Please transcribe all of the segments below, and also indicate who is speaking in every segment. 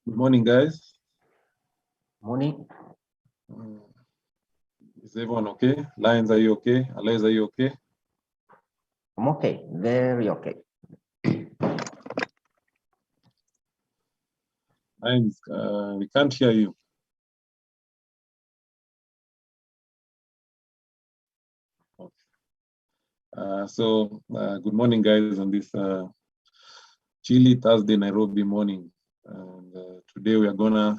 Speaker 1: Good morning, guys.
Speaker 2: Morning.
Speaker 1: Is everyone okay? Lyons, are you okay? Alice, are you okay?
Speaker 2: I'm okay, very okay.
Speaker 1: Lyons, we can't hear you. Good morning, guys, on this chilly Thursday Nairobi morning. And today we are gonna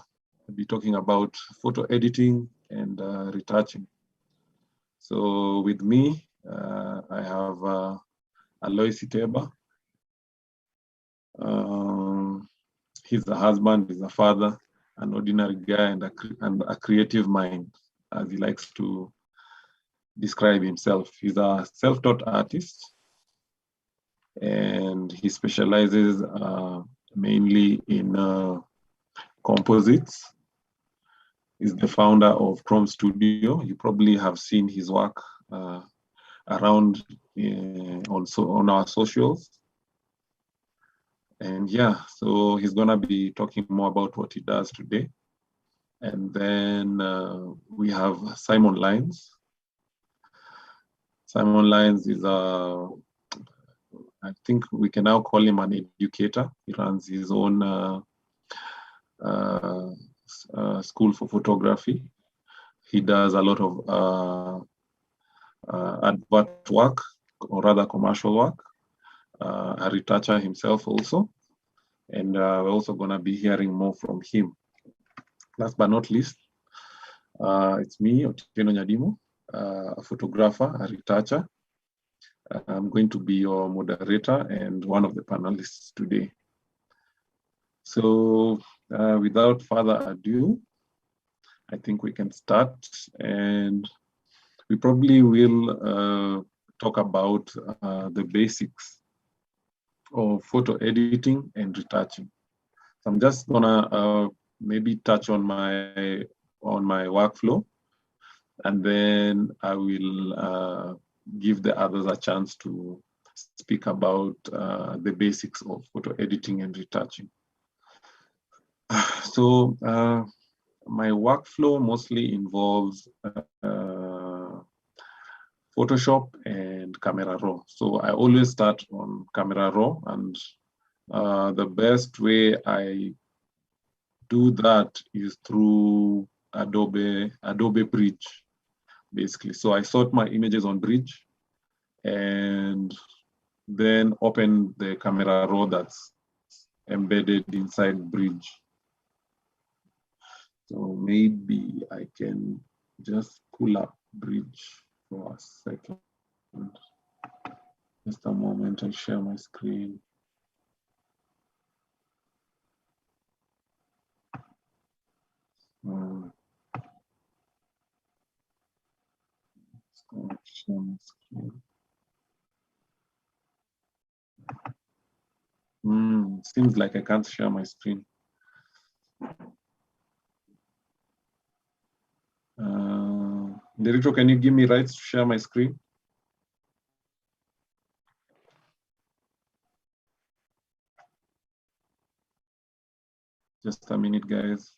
Speaker 1: be talking about photo editing and retouching. So with me, I have Alois Iteba. He's a husband, he's a father, an ordinary guy, and a creative mind, as he likes to describe himself. He's a self-taught artist, and he specializes mainly in composites. He's the founder of Chrome Studio. You probably have seen his work around on our socials. And yeah, so he's gonna be talking more about what he does today. And then we have Simon Lyons. Simon Lyons is I think we can now call him an educator. He runs his own school for photography. He does a lot of advert work, or rather commercial work. A retoucher himself also. And we're also gonna be hearing more from him. Last but not least, it's me, Otieno Nyadimo, a photographer, a retoucher. I'm going to be your moderator and one of the panelists today. So without further ado, I think we can start, and we probably will talk about the basics of photo editing and retouching. So I'm just gonna maybe touch on my workflow, and then I will give the others a chance to speak about the basics of photo editing and retouching. So my workflow mostly involves Photoshop and Camera Raw. So I always start on Camera Raw, and the best way I do that is through Adobe Bridge, basically. So I sort my images on Bridge and then open the Camera Raw that's embedded inside Bridge. So maybe I can just pull up Bridge for a second. Just a moment, I share my screen. Share my screen. Seems like I can't share my screen. Director, can you give me rights to share my screen? Just a minute, guys.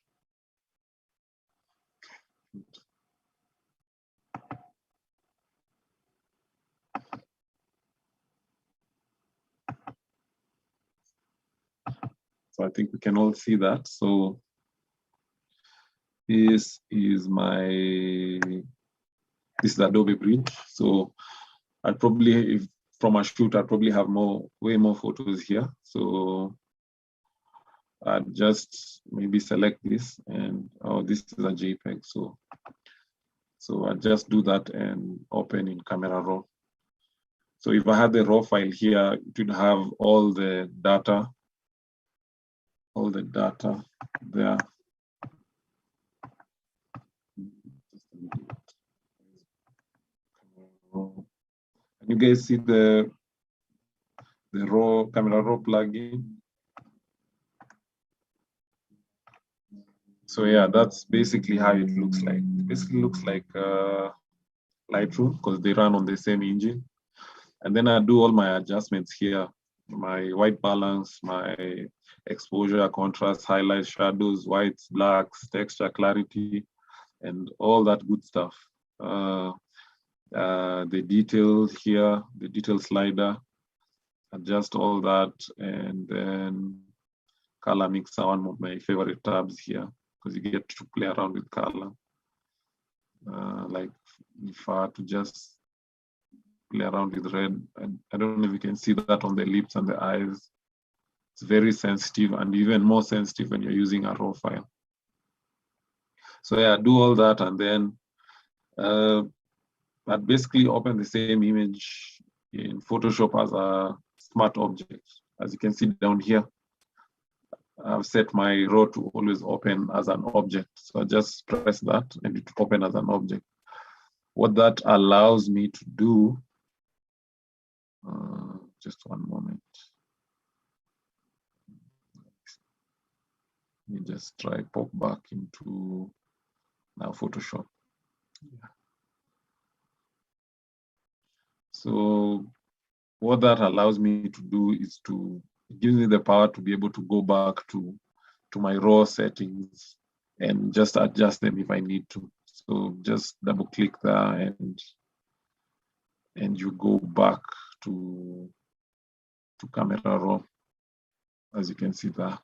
Speaker 1: So I think we can all see that. So this is Adobe Bridge. So I'd probably, from a shoot, I'd probably have way more photos here. So I'd just maybe select this, and this is a JPEG. So I just do that and open in Camera Raw. So if I had the raw file here, it would have all the data there. Can you guys see the Camera Raw plugin? So yeah, that's basically how it looks like. It basically looks like Lightroom because they run on the same engine. And then I do all my adjustments here my white balance, my exposure, contrast, highlights, shadows, whites, blacks, texture, clarity, and all that good stuff. The details here, the detail slider, adjust all that, and then color mixer, one of my favorite tabs here, because you get to play around with color. Like if I had to just play around with red, I don't know if you can see that on the lips and the eyes. It's very sensitive, and even more sensitive when you're using a raw file. So yeah, do all that, and then I'd basically open the same image in Photoshop as a smart object. As you can see down here, I've set my raw to always open as an object. So I just press that and it open as an object. What that allows me to do, just one moment. Let me just try pop back into now Photoshop. Yeah. So what that allows me to do is it gives me the power to be able to go back to my raw settings and just adjust them if I need to. So just double click there and you go back to camera raw, as you can see there.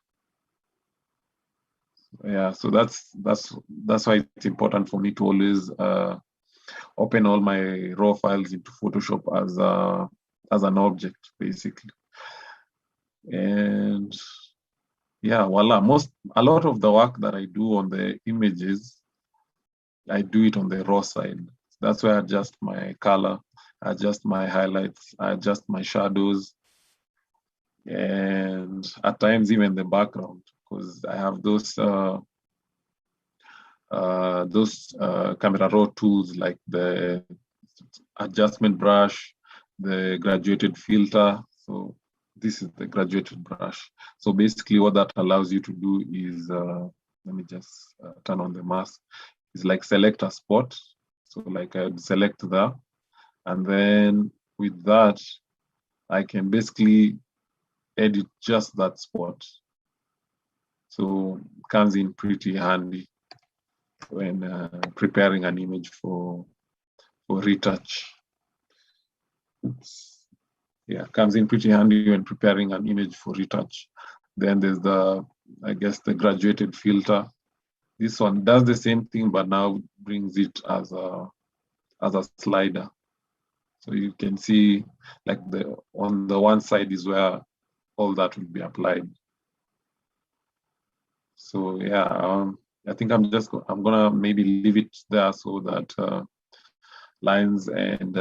Speaker 1: Yeah, so that's why it's important for me to always open all my raw files into Photoshop as an object, basically. And yeah, voila, a lot of the work that I do on the images, I do it on the raw side. That's where I adjust my color, adjust my highlights, I adjust my shadows, and at times even the background, because I have those camera raw tools like the adjustment brush, the graduated filter. So this is the graduated brush. So basically what that allows you to do is, let me just turn on the mask. It's like select a spot. So like I'd select there. And then with that, I can basically edit just that spot. So it comes in pretty handy when preparing an image for retouch. Yeah, comes in pretty handy when preparing an image for retouch. Then there's I guess the graduated filter. This one does the same thing, but now brings it as a slider. So you can see like on the one side is where all that will be applied. So yeah, I think I'm gonna maybe leave it there so that Lyons and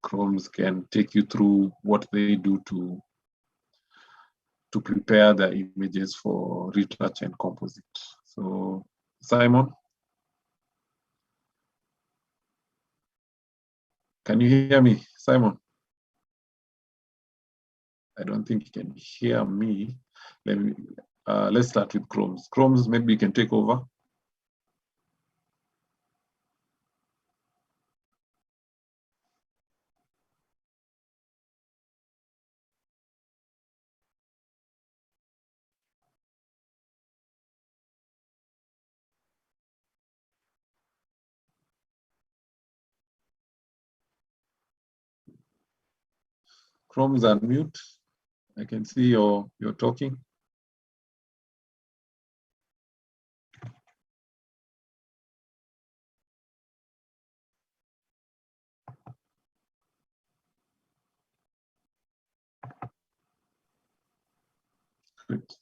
Speaker 1: Chromes can take you through what they do to prepare the images for retouch and composite. So Simon, can you hear me, Simon? I don't think you can hear me. Let's start with Chromes. Chromes, maybe you can take over. Chrome's unmute. I can see you're talking. Great.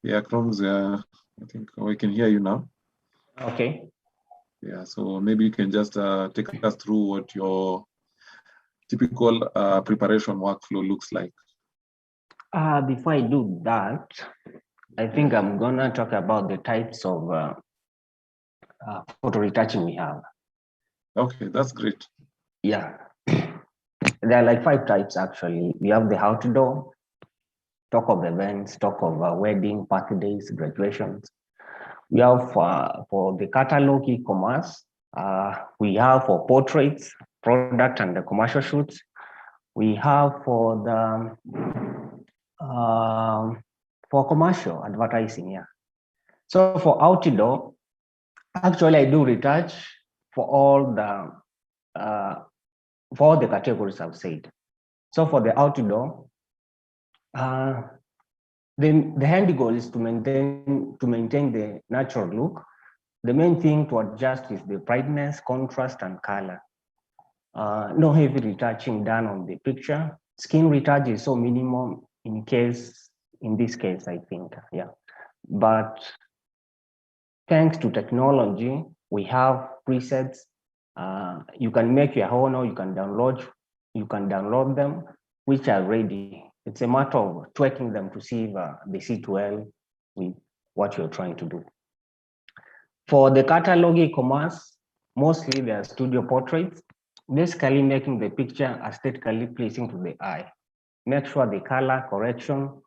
Speaker 1: Yeah, Chrome's, I think we can hear you now.
Speaker 2: Okay.
Speaker 1: Yeah, so maybe you can just take us through what your typical preparation workflow looks like.
Speaker 2: Before I do that, I think I'm gonna talk about the types of photo retouching we have.
Speaker 1: Okay, that's great.
Speaker 2: Yeah, there are like 5 types actually. We have the outdoor, talk of events, talk of wedding, birthdays, graduations. We have for the catalog e-commerce. We have for portraits, product and the commercial shoots. We have for commercial advertising, yeah. So for outdoor, actually I do retouch for all the categories I've said. So for the outdoor, the end goal is to maintain the natural look. The main thing to adjust is the brightness, contrast, and color. No heavy retouching done on the picture. Skin retouch is so minimum in this case, I think, yeah. But thanks to technology, we have presets. You can make your own, or you can download them, which are ready. It's a matter of tweaking them to see if they sit well with what you're trying to do. For the catalog e-commerce, mostly they are studio portraits, basically making the picture aesthetically pleasing to the eye. Make sure the color correction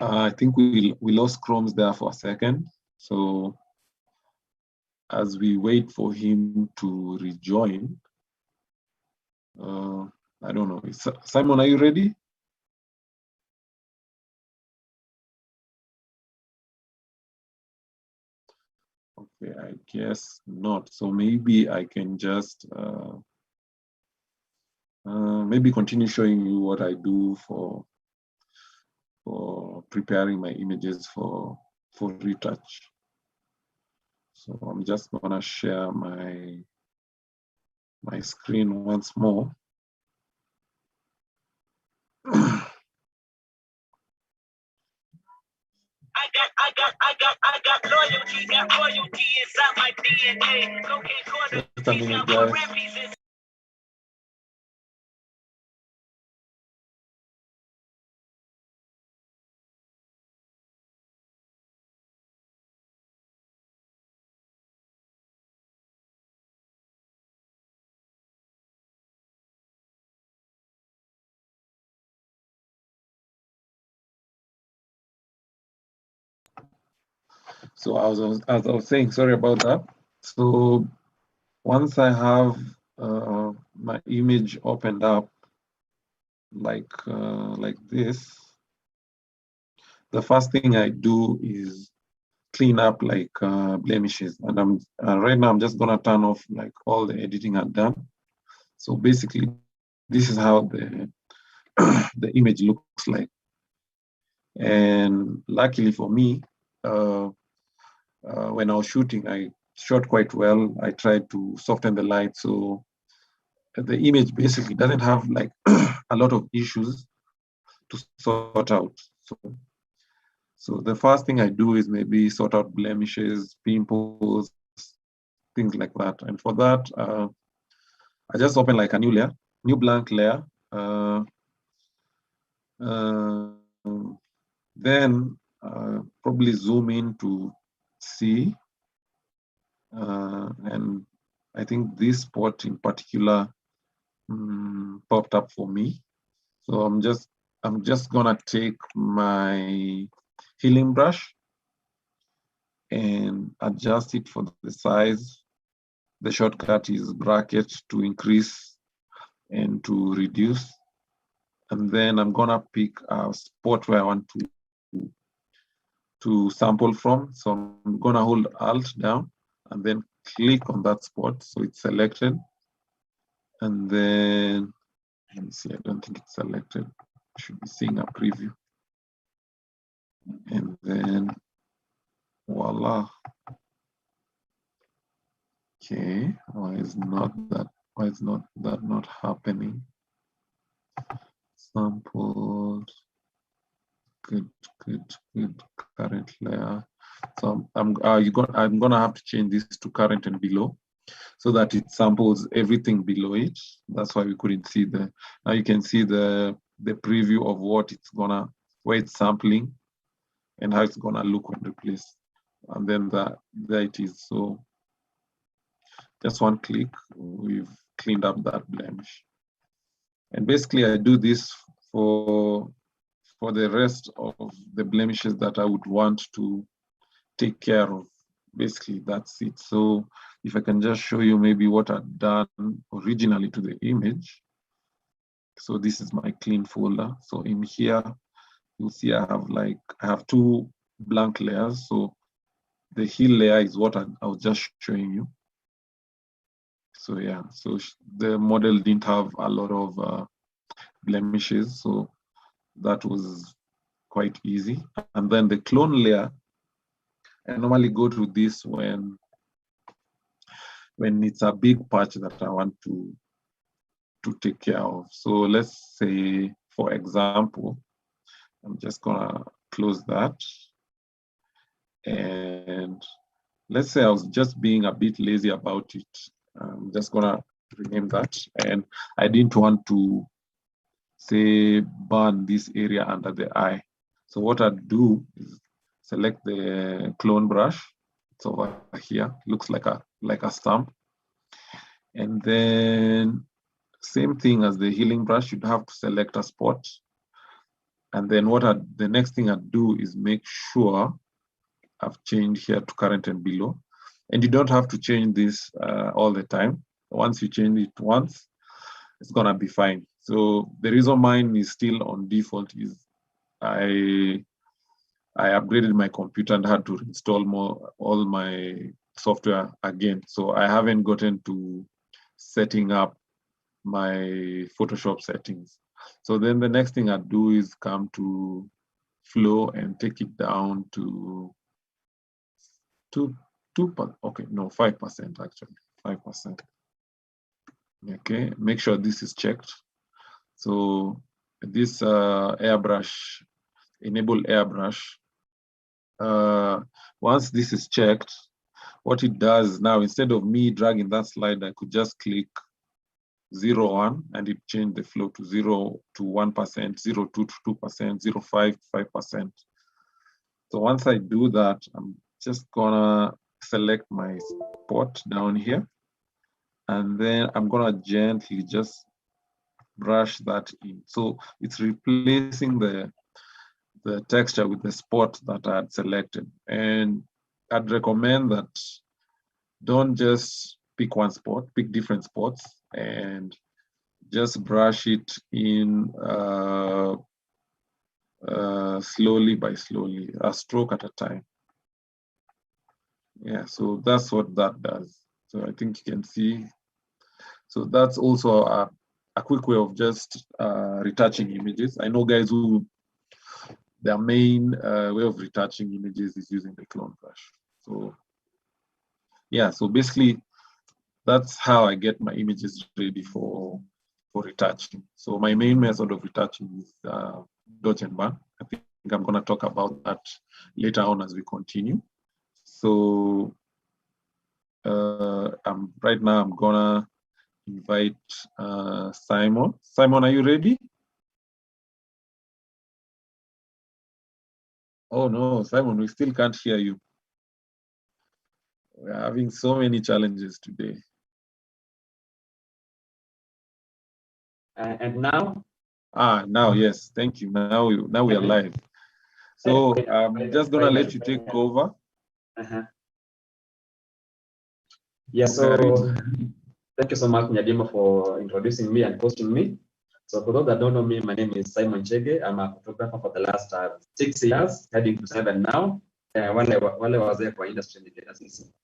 Speaker 1: I think we lost Chrome's there for a second. So as we wait for him to rejoin, I don't know. Simon, are you ready? Okay, I guess not. So maybe I can just maybe continue showing you what I do for preparing my images for retouch. So I'm just gonna share my screen once more. I got loyalty, got royalty inside my DNA. Just a minute, guys. So as I was saying, sorry about that. So once I have my image opened up like this, the first thing I do is clean up like blemishes. And I'm right now I'm just gonna turn off like all the editing I've done. So basically, this is how the the image looks like. And luckily for me, when I was shooting, I shot quite well. I tried to soften the light, so the image basically doesn't have like a lot of issues to sort out. So the first thing I do is maybe sort out blemishes, pimples, things like that. And for that, I just open like a new blank layer. Then probably zoom in to see. And I think this spot in particular popped up for me. So I'm just gonna take my healing brush and adjust it for the size. The shortcut is bracket to increase and to reduce. And then I'm gonna pick a spot where I want to sample from. So I'm gonna hold Alt down and then click on that spot so it's selected. And then, let me see, I don't think it's selected. I should be seeing a preview. And then voila. Okay, why is not that not happening? Sampled. Good. Current layer. So I'm gonna have to change this to current and below, so that it samples everything below it. That's why we couldn't see the. Now you can see the preview of what it's gonna, where it's sampling, and how it's gonna look when replaced. And then there it is. So just one click, we've cleaned up that blemish. And basically, I do this for the rest of the blemishes that I would want to take care of. Basically, that's it. So if I can just show you maybe what I've done originally to the image. So this is my clean folder. So in here, you'll see I have two blank layers. So the heel layer is what I was just showing you. So yeah, so the model didn't have a lot of blemishes. So that was quite easy. And then the clone layer, I normally go to this when it's a big patch that I want to take care of. So let's say, for example, I'm just gonna close that. And let's say I was just being a bit lazy about it. I'm just gonna rename that. And I didn't want to, say, burn this area under the eye. So what I'd do is select the clone brush. It's over here, looks like a stamp. And then same thing as the healing brush, you'd have to select a spot. And then the next thing I'd do is make sure I've changed here to current and below. And you don't have to change this all the time. Once you change it once, it's gonna be fine. So the reason mine is still on default is I upgraded my computer and had to install all my software again. So I haven't gotten to setting up my Photoshop settings. So then the next thing I do is come to flow and take it down to 5% actually, 5%. Okay, make sure this is checked. So this airbrush, enable airbrush. Once this is checked, what it does now, instead of me dragging that slide, I could just click 0, 1, and it changed the flow to 0 to 1%, 0 to 2%, 0 5 to 5%. So once I do that, I'm just gonna select my spot down here, and then I'm gonna gently just brush that in. So it's replacing the texture with the spot that I had selected. And I'd recommend that don't just pick one spot, pick different spots and just brush it in slowly by slowly, a stroke at a time. Yeah, so that's what that does. So I think you can see. So that's also a quick way of just retouching images. I know guys who their main way of retouching images is using the clone brush. So yeah, so basically that's how I get my images ready for retouching. So my main method of retouching is dodge and burn. I think I'm going to talk about that later on as we continue. So right now I'm gonna invite Simon. Simon, are you ready? Oh no, Simon, we still can't hear you. We're having so many challenges today.
Speaker 2: And now?
Speaker 1: Now, yes, thank you. Now we are live. So I'm just gonna let you take over.
Speaker 2: Yeah, so thank you so much, Nyadima, for introducing me and hosting me. So for those that don't know me, my name is Simon Chege. I'm a photographer for the last 6 years, heading to 7 now, while I was there for industry assistant.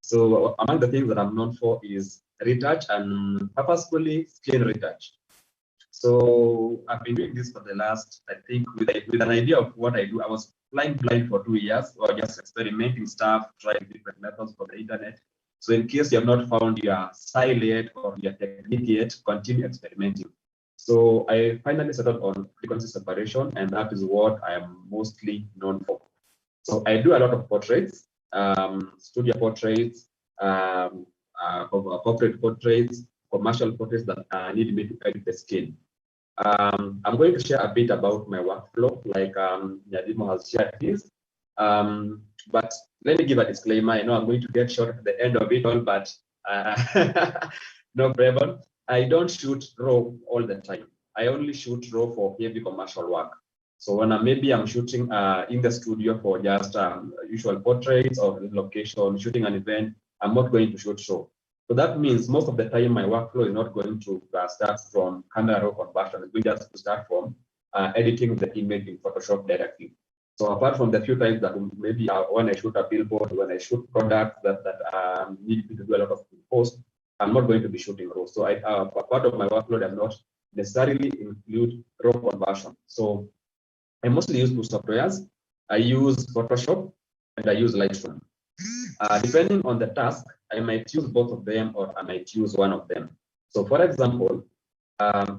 Speaker 2: So among the things that I'm known for is retouch and purposefully skin retouch. So I've been doing this for the last, I think, with an idea of what I do. I was
Speaker 3: flying blind for 2 years or just experimenting stuff, trying different methods from the internet. So in case you have not found your style yet or your technique yet, continue experimenting. So I finally settled on frequency separation, and that is what I am mostly known for. So I do a lot of portraits, studio portraits, corporate portraits, commercial portraits that need me to edit the skin. I'm going to share a bit about my workflow, like Nyadimo has shared his. But let me give a disclaimer. I know I'm going to get short at the end of it all, but no problem. I don't shoot raw all the time. I only shoot raw for heavy commercial work. So when I'm shooting in the studio for just usual portraits or location, shooting an event, I'm not going to shoot raw. So that means most of the time my workflow is not going to start from camera raw conversion. It's going just to start from editing the image in Photoshop directly. So apart from the few times that maybe when I shoot a billboard, when I shoot products that need to do a lot of post, I'm not going to be shooting raw. So part of my workload does not necessarily include raw conversion. So I mostly use two softwares. I use Photoshop and I use Lightroom. Depending on the task, I might use both of them or I might use one of them. So for example, a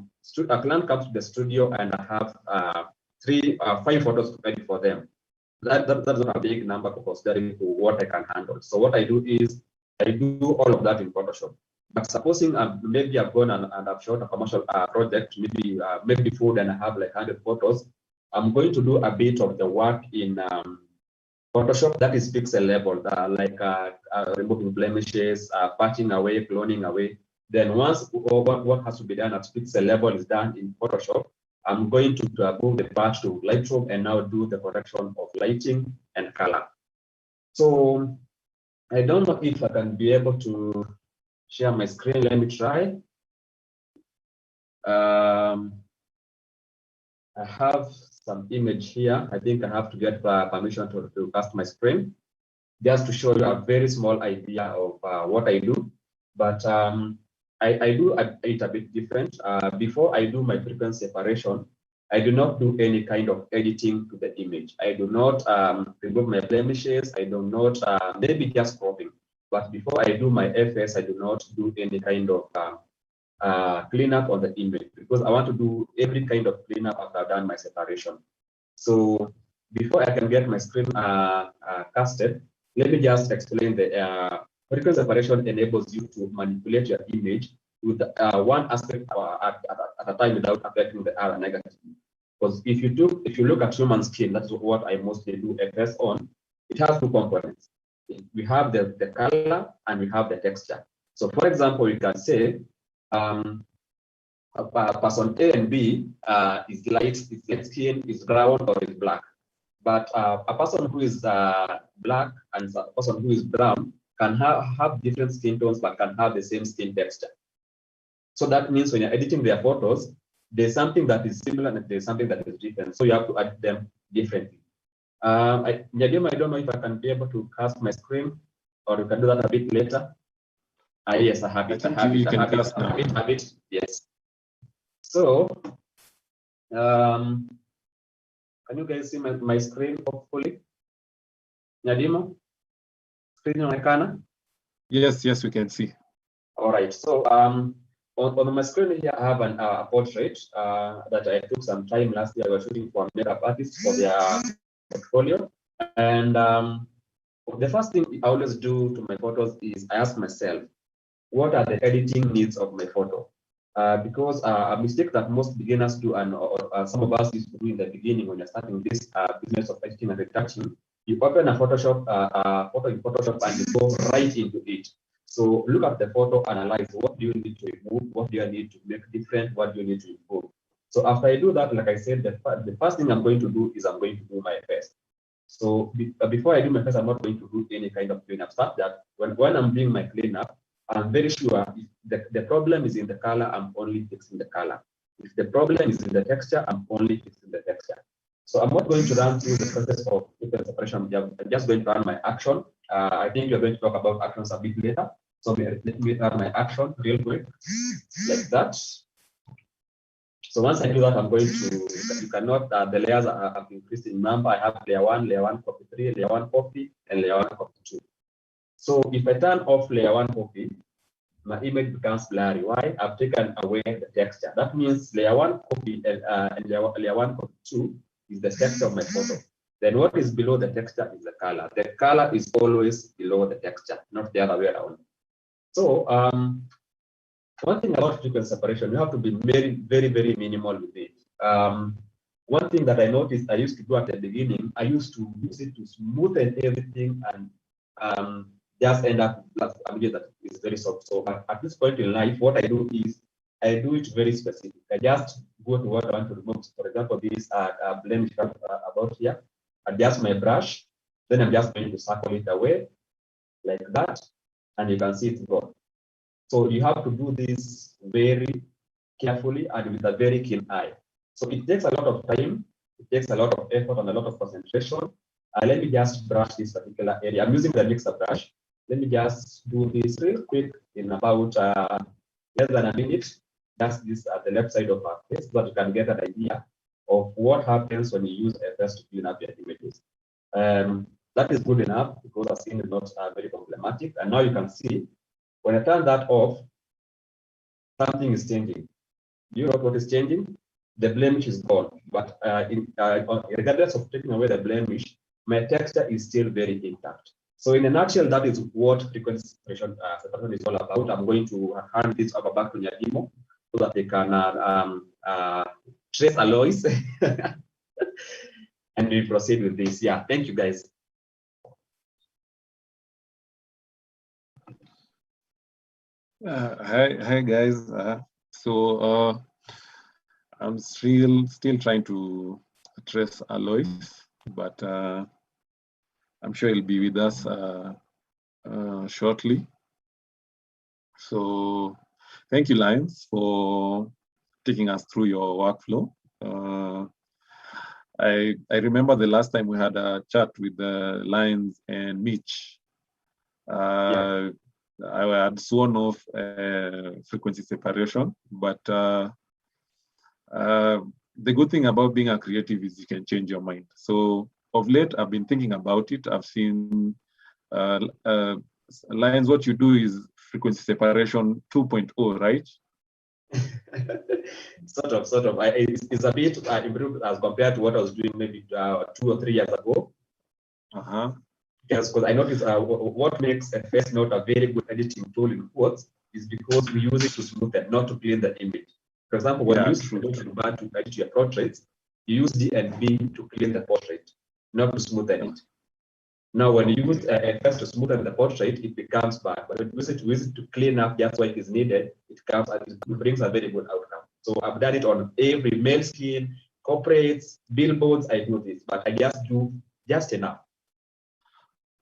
Speaker 3: client comes to the studio and I have 5 photos to edit for them. That's not a big number considering what I can handle. So what I do is I do all of that in Photoshop. But supposing maybe I've gone and I've shot a commercial project, maybe food, and I have like 100 photos, I'm going to do a bit of the work in Photoshop that is pixel level, like removing blemishes, patching away, cloning away. Then once what has to be done at pixel level is done in Photoshop, I'm going to move the patch to Lightroom and now do the correction of lighting and color. So I don't know if I can be able to share my screen. Let me try. I have some image here. I think I have to get permission to cast my screen just to show you a very small idea of what I do. But I do it a bit different. Before I do my frequency separation, I do not do any kind of editing to the image. I do not remove my blemishes. I do not, maybe just cropping. But before I do my FS, I do not do any kind of cleanup on the image because I want to do every kind of cleanup after I've done my separation. So before I can get my screen casted, let me just explain the frequency separation enables you to manipulate your image with one aspect at a time without affecting the other negatively. Because if you look at human skin, that's what I mostly do FS on. It has 2 components. We have the color and we have the texture. So for example, you can say person A and B is light skin, is brown, or is black. But a person who is black and a person who is brown can have different skin tones, but can have the same skin texture. So that means when you're editing their photos, there's something that is similar and there's something that is different. So you have to edit them differently. Nyadima, I don't know if I can be able to cast my screen, or you can do that a bit later. Yes, I have it. I have it. Yes. So, can you guys see my screen, hopefully? Nyadima, screen on?
Speaker 1: Yes, we can see.
Speaker 3: All right. So, on my screen here, I have a portrait that I took some time last year. I was shooting for makeup artists for their portfolio. And the first thing I always do to my photos is I ask myself, what are the editing needs of my photo? Because a mistake that most beginners do, and some of us used to do in the beginning when you're starting this business of editing and retouching, you open a photo in Photoshop and you go right into it. So look at the photo, analyze what do you need to remove, what do you need to make different, what do you need to improve. So after I do that, like I said, the first thing I'm going to do is I'm going to do my FS. So before I do my FS, I'm not going to do any kind of cleanup stuff. That when I'm doing my cleanup, I'm very sure if the problem is in the color, I'm only fixing the color. If the problem is in the texture, I'm only fixing the texture. So I'm not going to run through the process of frequency separation. I'm just going to run my action. I think you're going to talk about actions a bit later. So let me run my action real quick, like that. So once I do that, I'm going to, you cannot, the layers have increased in number. I have layer 1 copy 3, layer 1 copy, and layer 1 copy 2. So if I turn off layer 1 copy, my image becomes blurry. Why? I've taken away the texture. That means layer 1 copy and layer 1 copy 2 is the texture of my photo. Then what is below the texture is the color. The color is always below the texture, not the other way around. So one thing about frequency separation, you have to be very minimal with it. One thing that I noticed I used to do at the beginning, I used to use it to smoothen everything and just end up with a video that is very soft. So at this point in life, what I do is I do it very specific. I just go to what I want to remove. For example, this blemish about here. Adjust my brush, then I'm just going to circle it away like that, and you can see it's gone. So you have to do this very carefully and with a very keen eye. So it takes a lot of time, it takes a lot of effort and a lot of concentration. Let me just brush this particular area. I'm using the mixer brush. Let me just do this real quick in about less than a minute. Just this at the left side of our face so that you can get an idea of what happens when you use FS to clean up your images. That is good enough because our skin is not very problematic. And now you can see when I turn that off, something is changing. Do you know what is changing? The blemish is gone. But regardless of taking away the blemish, my texture is still very intact. So in a nutshell, that is what frequency separation is all about. I'm going to hand this over back to Nyadimo so that they can trace alloys and we proceed with this. Yeah, thank you guys.
Speaker 1: Hi guys. I'm still trying to trace Alois, but I'm sure he'll be with us shortly. So thank you, Lyons, for taking us through your workflow. I remember the last time we had a chat with Lyons and Mitch.
Speaker 3: Yeah.
Speaker 1: I had sworn off frequency separation, but the good thing about being a creative is you can change your mind. So of late, I've been thinking about it. I've seen Lyons, what you do is frequency separation 2.0, right?
Speaker 3: sort of. It's a bit improved as compared to what I was doing maybe 2 or 3 years ago. Yes, because I noticed what makes a face note a very good editing tool in quotes is because we use it to smoothen, not to clean the image. For example, when you use Photoshop to edit your portraits, you use D and B to clean the portrait, not to smoothen it. Now, when you use FS to smoothen the portrait, it becomes bad. But when you use it to clean up just what is needed, it brings a very good outcome. So I've done it on every male skin, corporates, billboards. I do this, but I just do just enough.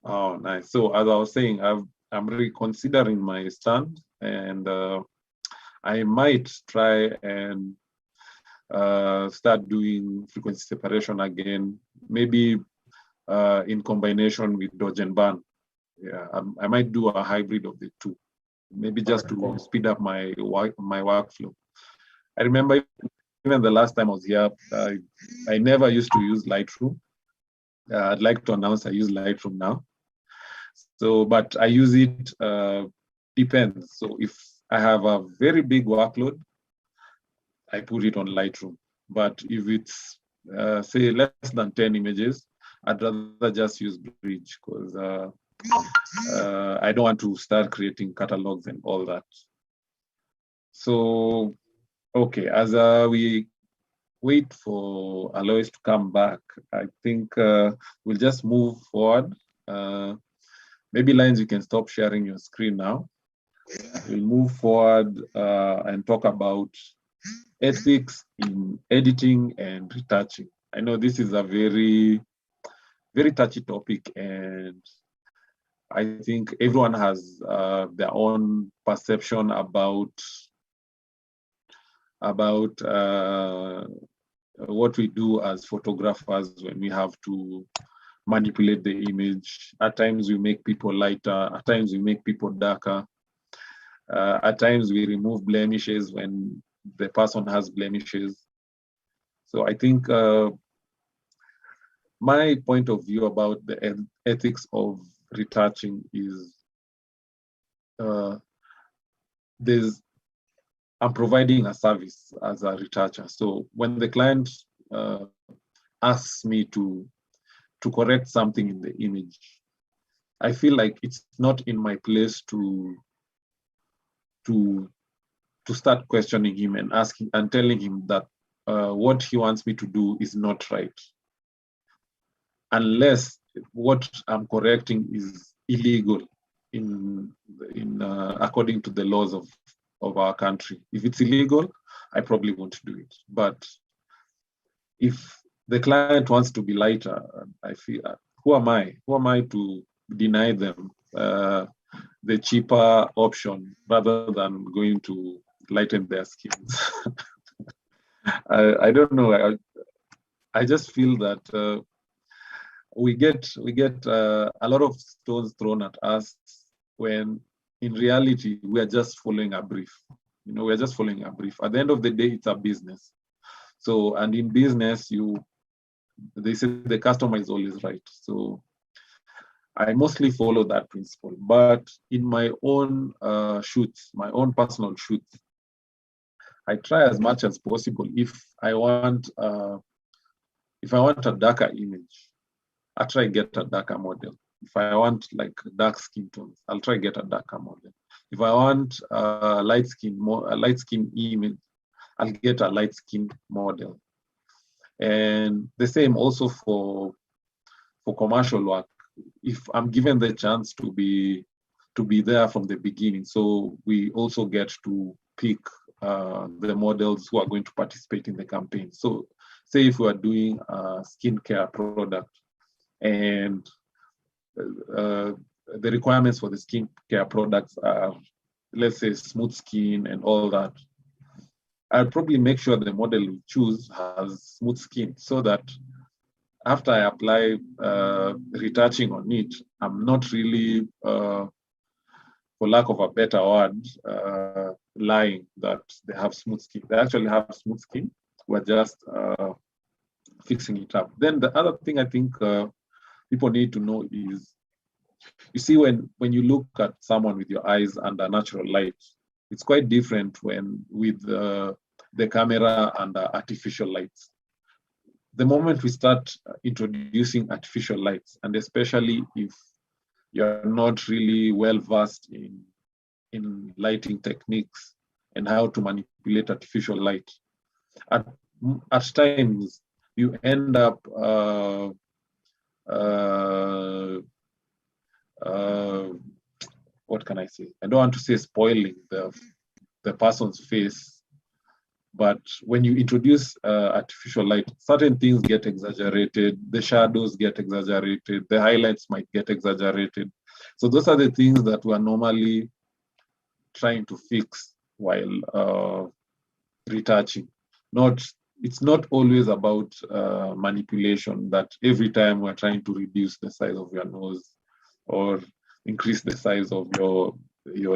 Speaker 1: Oh, nice. So as I was saying, I'm reconsidering my stand, and I might try and start doing frequency separation again, maybe in combination with dodge and burn. Yeah, I might do a hybrid of the two, maybe just to speed up my workflow. I remember even the last time I was here, I never used to use Lightroom. I'd like to announce I use Lightroom now. So, but I use it, depends. So if I have a very big workload, I put it on Lightroom. But if it's, say, less than 10 images, I'd rather just use Bridge because I don't want to start creating catalogs and all that. So, okay, as we wait for Alois to come back, I think we'll just move forward. Maybe Lyons, you can stop sharing your screen now. We'll move forward and talk about ethics in editing and retouching. I know this is a very touchy topic, and I think everyone has their own perception about what we do as photographers when we have to manipulate the image. At times we make people lighter, at times we make people darker, at times we remove blemishes when the person has blemishes. So I think my point of view about the ethics of retouching is I'm providing a service as a retoucher. So when the client asks me to correct something in the image, I feel like it's not in my place to start questioning him and asking and telling him that what he wants me to do is not right, unless what I'm correcting is illegal in according to the laws of our country. If it's illegal, I probably won't do it. But if the client wants to be lighter, I feel, who am I? Who am I to deny them the cheaper option rather than going to lighten their skins? I don't know. I just feel that we get a lot of stones thrown at us when in reality we are just following a brief. You know, we're just following a brief. At the end of the day, it's a business. So, and in business, they say the customer is always right. So I mostly follow that principle. But in my own shoots, my own personal shoots, I try as much as possible. If I want a darker image, I try get a darker model. If I want like dark skin tones, I'll try get a darker model. If I want a light skin image, I'll get a light skin model. And the same also for commercial work. If I'm given the chance to be there from the beginning, so we also get to pick the models who are going to participate in the campaign. So say if we are doing a skincare product and the requirements for the skincare products are, let's say, smooth skin and all that, I'll probably make sure the model we choose has smooth skin so that after I apply retouching on it, I'm not really, for lack of a better word, lying that they have smooth skin. They actually have smooth skin. We're just fixing it up. Then the other thing I think people need to know is, you see, when you look at someone with your eyes under natural light, it's quite different when with the camera under artificial lights. The moment we start introducing artificial lights, and especially if you're not really well versed in lighting techniques and how to manipulate artificial light, at times you end up what can I say? I don't want to say spoiling the person's face, but when you introduce artificial light, certain things get exaggerated, the shadows get exaggerated, the highlights might get exaggerated. So those are the things that we're normally trying to fix while retouching. It's not always about manipulation, that every time we're trying to reduce the size of your nose or increase the size of your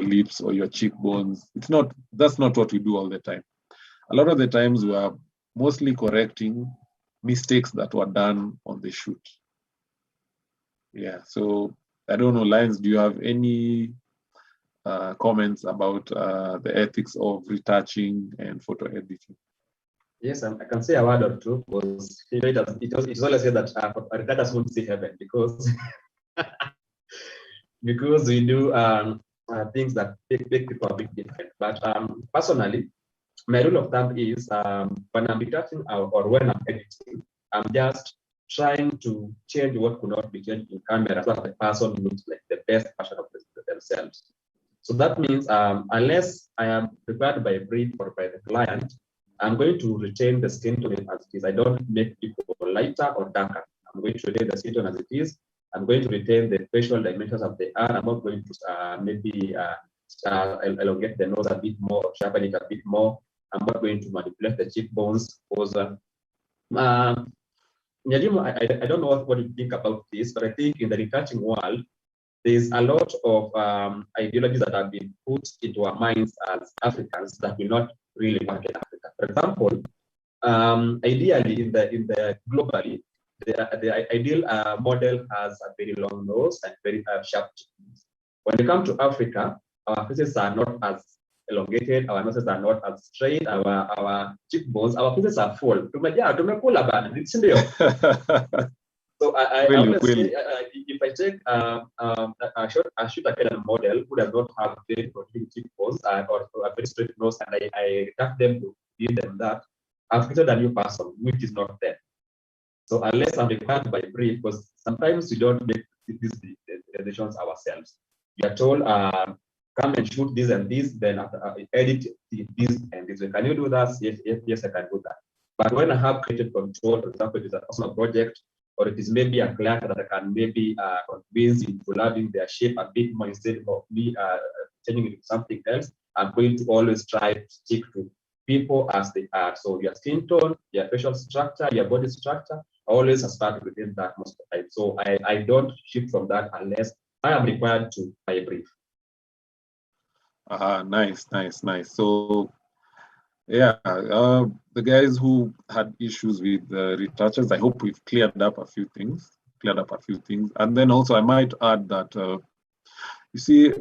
Speaker 1: lips or your cheekbones. That's not what we do all the time. A lot of the times we are mostly correcting mistakes that were done on the shoot. Yeah, so I don't know, Lyons, do you have any comments about the ethics of retouching and photo editing?
Speaker 3: Yes, I can say a word or two, because it's always said that retouchers won't see heaven, because because we do things that make people a bit different. But personally, my rule of thumb is when I'm retouching or when I'm editing, I'm just trying to change what could not be changed in camera so that the person looks like the best version of themselves. So that means unless I am required by a brief or by the client, I'm going to retain the skin tone as it is. I don't make people lighter or darker. I'm going to retain the skin tone as it is. I'm going to retain the facial dimensions of the eye. I'm not going to maybe elongate the nose a bit more, sharpen it a bit more. I'm not going to manipulate the cheekbones. Because I don't know what you think about this, but I think in the retouching world, there's a lot of ideologies that have been put into our minds as Africans that will not really work in Africa. For example, ideally in the globally, the ideal model has a very long nose and very sharp cheekbones. When we come to Africa, our faces are not as elongated, our noses are not as straight, our cheekbones, our faces are full. Tumekula bana, ndio. So I always say, if I take a shoot a Kenyan model who does not have very protruding cheekbones or a very straight nose, and I cut them to give them that, I've created a new person, which is not there. So unless I'm required by brief, because sometimes we don't make these decisions ourselves. We are told, come and shoot this and this, then edit this and this. Can you do that? Yes, I can do that. But when I have created control, for example, it is a personal project, or it is maybe a client that I can maybe convince into loving their shape a bit more instead of me changing it to something else, I'm going to always try to stick to people as they are. So your skin tone, your facial structure, your body structure, always start within that most of the time. So I don't shift from that unless I am required to by a brief.
Speaker 1: Nice. So yeah, the guys who had issues with retouches, I hope we've cleared up a few things. And then also I might add that, you see,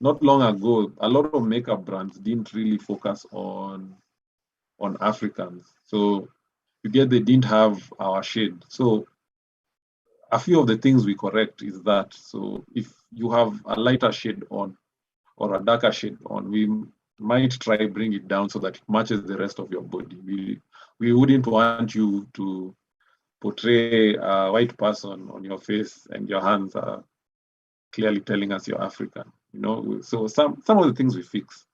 Speaker 1: not long ago, a lot of makeup brands didn't really focus on Africans. So you get they didn't have our shade. So a few of the things we correct is that. So if you have a lighter shade on or a darker shade on, we might try bring it down so that it matches the rest of your body. We wouldn't want you to portray a white person on your face and your hands are clearly telling us you're African. You know, so some of the things we fix.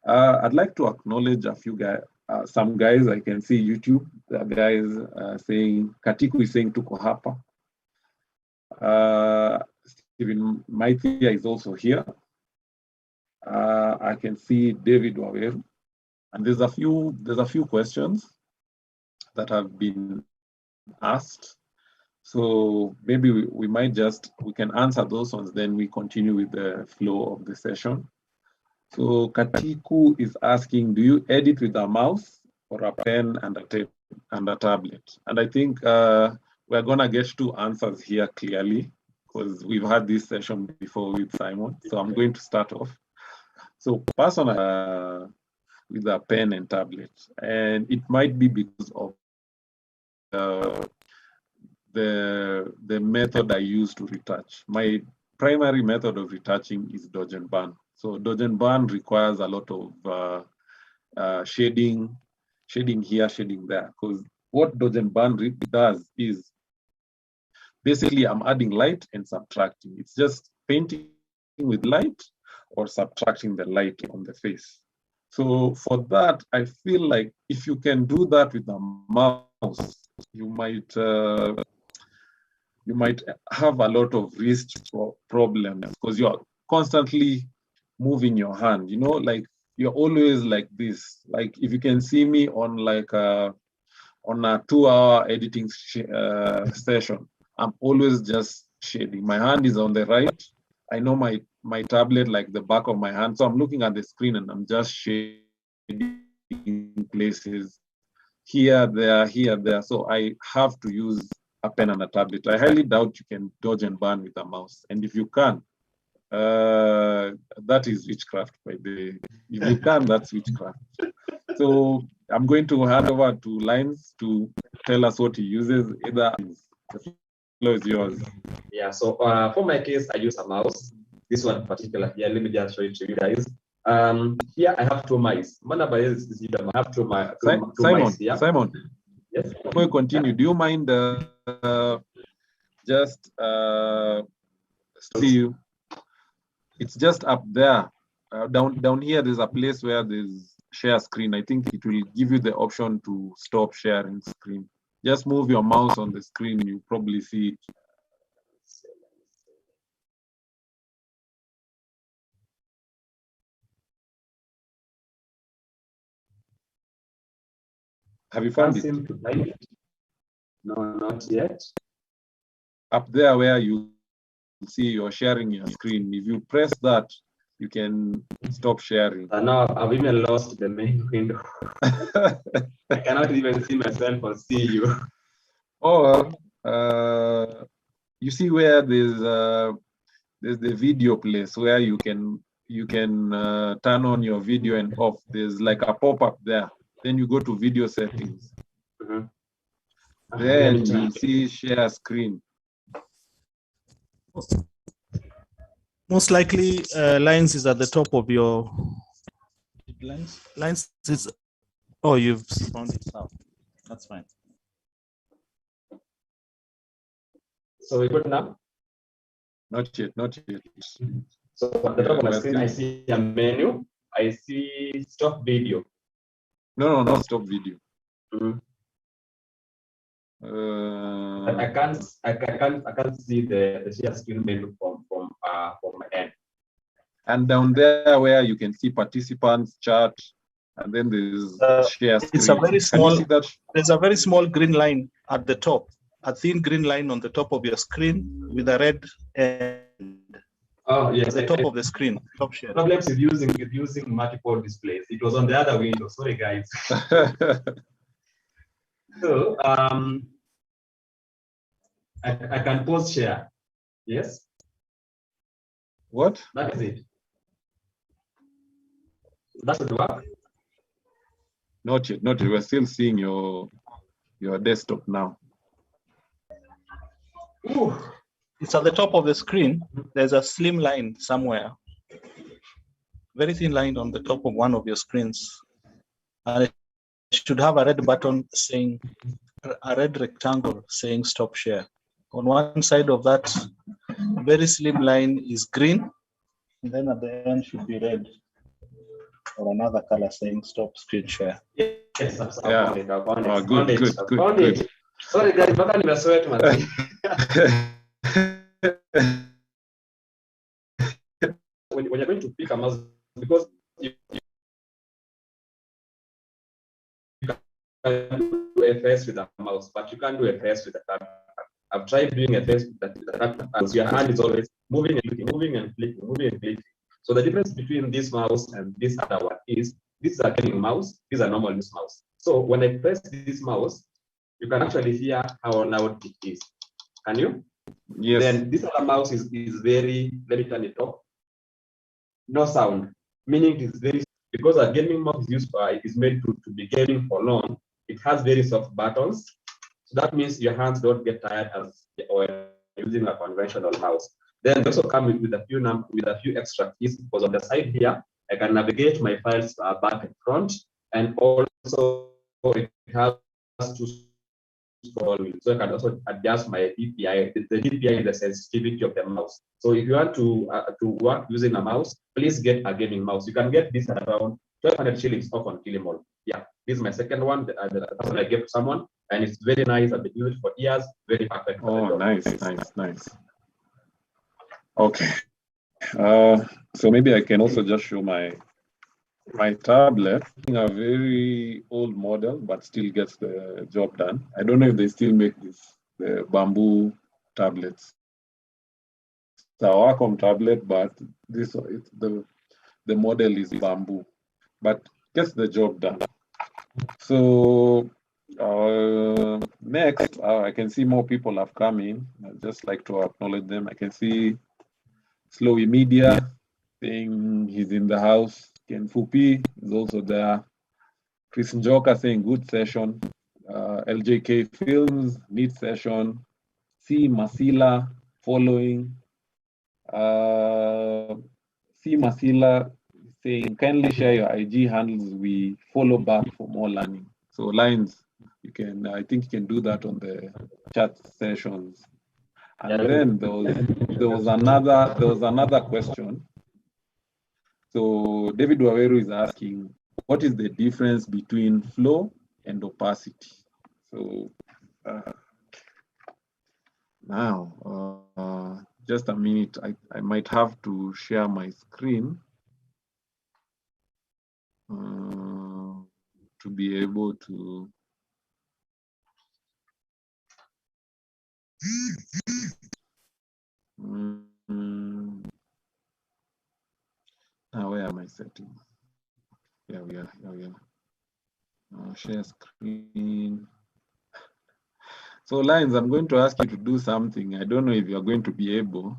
Speaker 1: I'd like to acknowledge a few guys. Some guys I can see YouTube. The guys saying Katiku is saying tuko hapa. Stephen Maitia is also here. I can see David Waweru, and there's a few questions that have been asked. So maybe we can answer those ones, then we continue with the flow of the session. So Katiku is asking, do you edit with a mouse or a pen and a tablet? And I think we're gonna get two answers here clearly, because we've had this session before with Simon. So I'm going to start off. So personally, with a pen and tablet, and it might be because of the method I use to retouch. My primary method of retouching is dodge and burn. So dodge and burn requires a lot of shading here, shading there. Because what dodge and burn does is basically I'm adding light and subtracting. It's just painting with light or subtracting the light on the face. So for that, I feel like if you can do that with a mouse, you might have a lot of wrist problems because you're constantly moving your hand. You know, like you're always like this. Like if you can see me on like on a 2-hour editing session, I'm always just shading. My hand is on the right. I know my tablet like the back of my hand, so I'm looking at the screen and I'm just shading places here, there. So I have to use a pen and a tablet. I highly doubt you can dodge and burn with a mouse. And if you can, that is witchcraft, by the way. If you can, that's witchcraft. So I'm going to hand over to Lyons to tell us what he uses. Either the floor is yours.
Speaker 3: Yeah, so for my case, I use a mouse. This one in particular here, let me just show it to you guys. Here I have two mice. I have two mice here.
Speaker 1: Simon,
Speaker 3: yes.
Speaker 1: Before we continue, do you mind just see you? It's just up there. Down here, there's a place where there's share screen. I think it will give you the option to stop sharing screen. Just move your mouse on the screen, you probably see it. Have you found it?
Speaker 3: No, not yet.
Speaker 1: Up there where you see you're sharing your screen, if you press that, you can stop sharing.
Speaker 3: So now I've even lost the main window. I cannot even see myself or see you.
Speaker 1: Or you see where there's the video place where you can turn on your video and off. There's like a pop-up there. Then you go to video settings.
Speaker 3: Mhm.
Speaker 1: Then you see share screen.
Speaker 4: Most likely, Lyons is at the top of your Lyons is. Oh, you've found it now. That's fine.
Speaker 3: So we good now?
Speaker 1: Not yet, not yet.
Speaker 3: So at the top of my screen, I see a menu. I see stop video.
Speaker 1: No, not stop video.
Speaker 3: Mhm. But I can't see the share screen menu from my end.
Speaker 1: And down there where you can see participants, chat, and then there's share screen.
Speaker 4: It's a very small.
Speaker 1: Can you see that?
Speaker 4: There's a very small green line at the top, a thin green line on the top of your screen with a red end.
Speaker 3: Oh yes,
Speaker 4: at the top of the screen. Top share.
Speaker 3: Problems with using multiple displays. It was on the other window. Sorry, guys. So I can pause share. Yes.
Speaker 1: What?
Speaker 3: That is it. That should work.
Speaker 1: Not yet, not yet. We're still seeing your desktop now.
Speaker 3: Ooh.
Speaker 4: It's at the top of the screen. There's a slim line somewhere. Very thin line on the top of one of your screens. And it should have a red button saying, a red rectangle saying stop share. On one side of that very slim line is green, and then at the end should be red or another color saying stop screen share.
Speaker 3: Yes, I found it.
Speaker 1: Good.
Speaker 3: Sorry, guys, but I'm sweat, man. When you're going to pick a mouse, because you can do a face with a mouse, but you can't do a face with a trackpad. I've tried doing a face with a trackpad, and your hand is always moving and clicking. So the difference between this mouse and this other one is this is a gaming mouse, this is a normal use mouse. So when I press this mouse, you can actually hear how loud it is. Can you?
Speaker 1: Yes.
Speaker 3: Then this other mouse is very, let me turn it off. No sound, meaning it is very, because a gaming mouse is made to be gaming for long. It has very soft buttons. So that means your hands don't get tired as or using a conventional mouse. Then they also come with a few extra keys, because on the side here, I can navigate my files back and front, and also it has two scroll wheel. So I can also adjust my DPI. The DPI is the sensitivity of the mouse. So if you want to work using a mouse, please get a gaming mouse. You can get this at around 1,200 shillings off on Kilimall. Yeah, this is my second one. The one I gave to someone, and it's very nice. I've been using it for years. Very perfect.
Speaker 1: Oh, nice. Okay. So maybe I can also just show my tablet. A very old model, but still gets the job done. I don't know if they still make the bamboo tablets. It's a Wacom tablet, but the model is bamboo, but gets the job done. So next, I can see more people have come in. I'd just like to acknowledge them. I can see Slowy Media saying he's in the house. Ken Fupi is also there. Chris Njoka saying good session. LJK Films, neat session. C Masila following. C Masila saying kindly share your IG handles. We follow back for more learning. So Lyons, I think you can do that on the chat sessions. And then there was another question. So David Waweru is asking, what is the difference between flow and opacity? So now, just a minute, I might have to share my screen to be able to. my settings? Here we are. Share screen. So Lyons, I'm going to ask you to do something. I don't know if you're going to be able.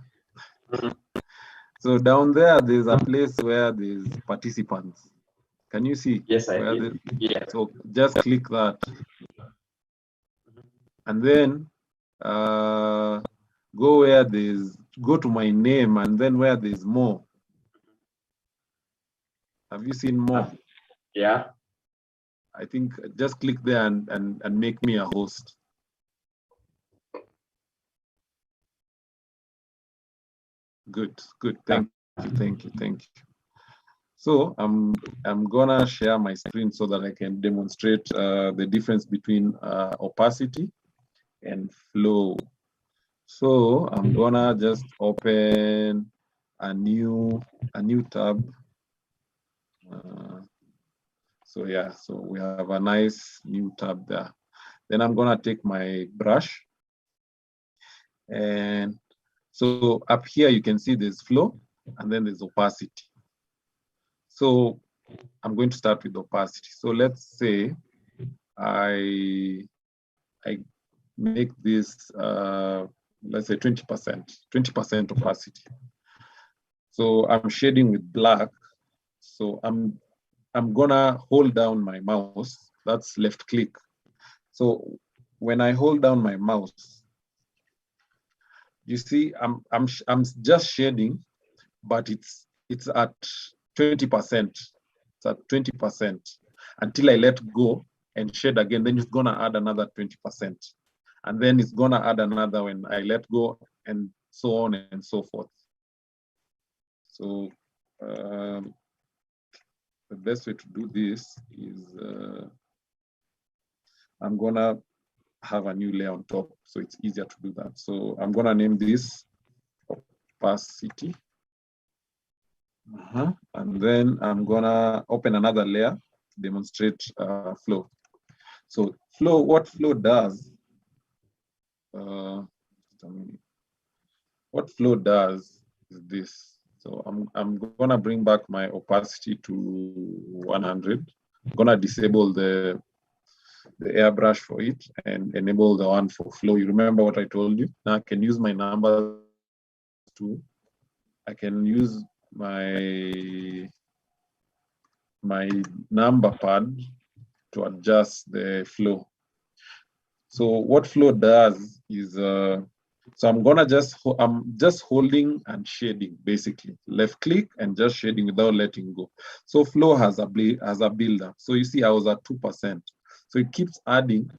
Speaker 1: So down there, there's a place where there's participants. Can you see?
Speaker 3: Yes, I did. Yeah.
Speaker 1: So just click that. And then go to my name, and then where there's more. Have you seen more?
Speaker 3: Yeah.
Speaker 1: I think just click there and make me a host. Good. Thank you. So I'm gonna share my screen so that I can demonstrate the difference between opacity and flow. So I'm gonna just open a new tab. So we have a nice new tab there. Then I'm gonna take my brush, and so up here you can see there's flow and then there's opacity. So I'm going to start with opacity. So let's say I make this let's say 20% opacity. So I'm shading with black. So I'm gonna hold down my mouse. That's left click. So when I hold down my mouse, you see I'm just shading, but it's at 20%. It's at 20% until I let go and shade again. Then it's gonna add another 20%, and then it's gonna add another when I let go, and so on and so forth. So the best way to do this is I'm gonna have a new layer on top, so it's easier to do that. So I'm gonna name this opacity. And then I'm gonna open another layer to demonstrate flow. So flow, what flow does, what flow does is this. So I'm gonna bring back my opacity to 100. I'm gonna disable the airbrush for it and enable the one for flow. You remember what I told you? Now I can use my numbers too. I can use my number pad to adjust the flow. So what flow does is, so I'm just holding and shading, basically left click and just shading without letting go. So flow has a build up. So you see I was at 2%. So it keeps adding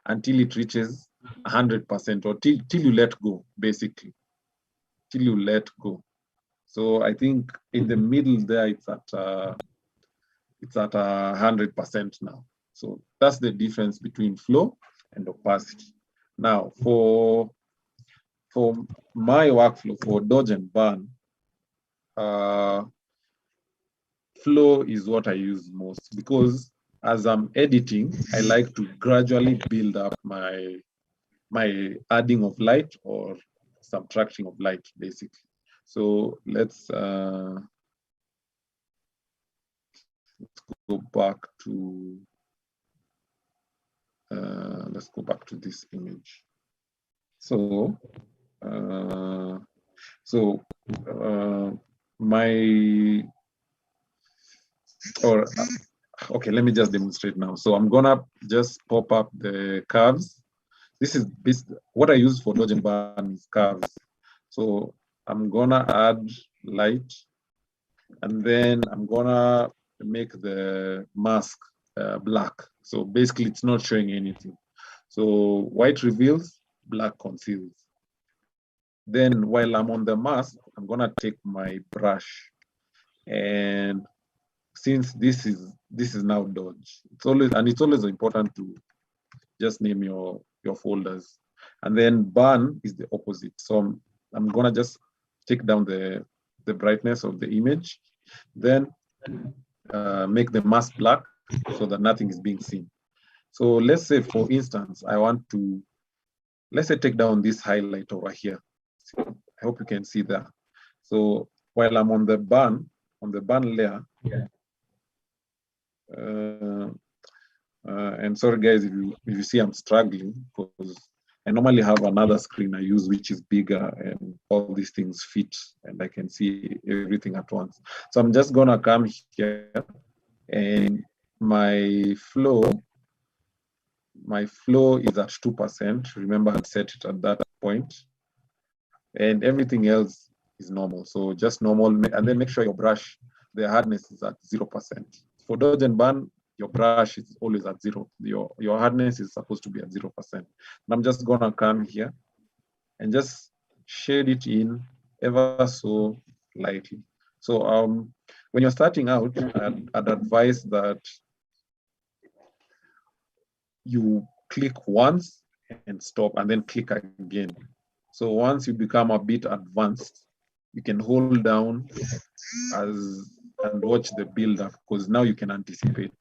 Speaker 1: until it reaches 100%, or till you let go, basically, till you let go. So I think in the middle there, it's at 100% now. So that's the difference between flow and opacity. Now for my workflow, for dodge and burn, flow is what I use most, because as I'm editing, I like to gradually build up my adding of light or subtracting of light, basically. So let's go back to this image. So okay, let me just demonstrate now. So I'm gonna just pop up the curves. This is what I use for dodge and burn is curves. So I'm gonna add light, and then I'm gonna make the mask black. So basically it's not showing anything. So white reveals, black conceals. Then while I'm on the mask, I'm gonna take my brush, and since this is now dodge, it's always important to just name your folders. And then burn is the opposite. So I'm gonna just take down the brightness of the image, then make the mask black so that nothing is being seen. So let's say, for instance, I want to, let's say, take down this highlight over here. I hope you can see that. So while I'm on the burn, the burn layer.
Speaker 3: Yeah.
Speaker 1: And sorry guys, if you see I'm struggling, because I normally have another screen I use which is bigger and all these things fit and I can see everything at once. So I'm just gonna come here, and my flow is at 2%. Remember, I set it at that point, and everything else is normal. So just normal, and then make sure your brush, the hardness is at 0%. For dodge and burn, your brush is always at 0. Your hardness is supposed to be at 0%. And I'm just gonna come here and just shade it in ever so lightly. So when you're starting out, I'd advise that you click once and stop, and then click again. So once you become a bit advanced, you can hold down and watch the build up, because now you can anticipate.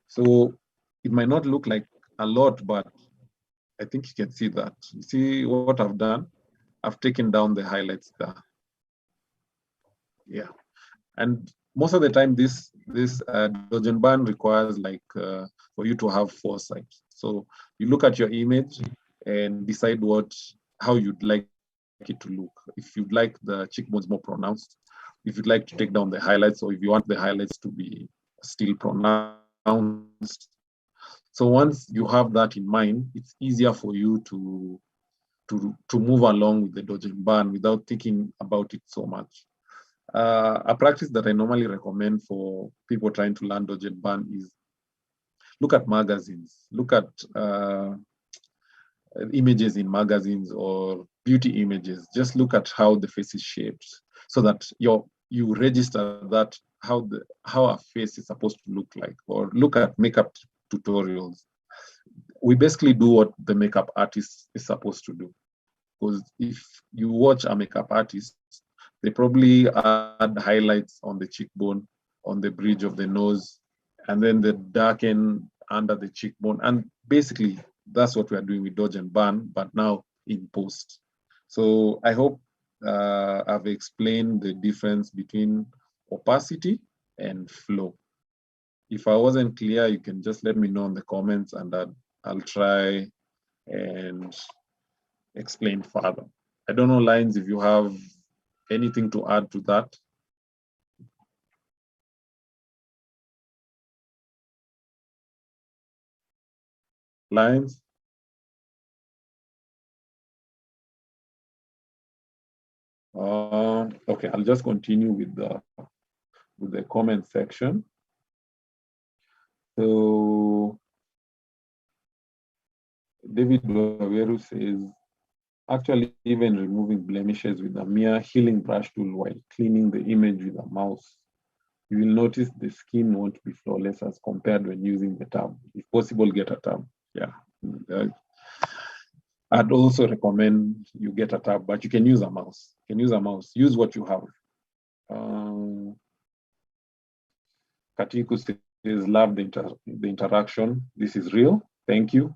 Speaker 1: So it might not look like a lot, but I think you can see that. You see what I've done? I've taken down the highlights there. Yeah, and most of the time, this dodge and burn requires for you to have foresight. So you look at your image and decide how you'd like it to look. If you'd like the cheekbones more pronounced, if you'd like to take down the highlights, or if you want the highlights to be still pronounced. So once you have that in mind, it's easier for you to move along with the dodge and burn without thinking about it so much. A practice that I normally recommend for people trying to learn dodge and burn is look at magazines, look at images in magazines or beauty images. Just look at how the face is shaped, so that you register that how a face is supposed to look like. Or look at makeup tutorials. We basically do what the makeup artist is supposed to do. Because if you watch a makeup artist, they probably add highlights on the cheekbone, on the bridge of the nose, and then they darken under the cheekbone. And basically, that's what we are doing with dodge and burn, but now in post. So I hope I've explained the difference between opacity and flow. If I wasn't clear, you can just let me know in the comments, and I'll try and explain further. I don't know, Lyons, if you have anything to add to that. Lyons? Okay, I'll just continue with the comment section. So David Waweru says, actually, even removing blemishes with a mere healing brush tool while cleaning the image with a mouse, you will notice the skin won't be flawless as compared when using the tab. If possible, get a tab. Yeah. I'd also recommend you get a tab, but you can use a mouse. You can use a mouse. Use what you have. Katiku says, love the interaction. This is real. Thank you.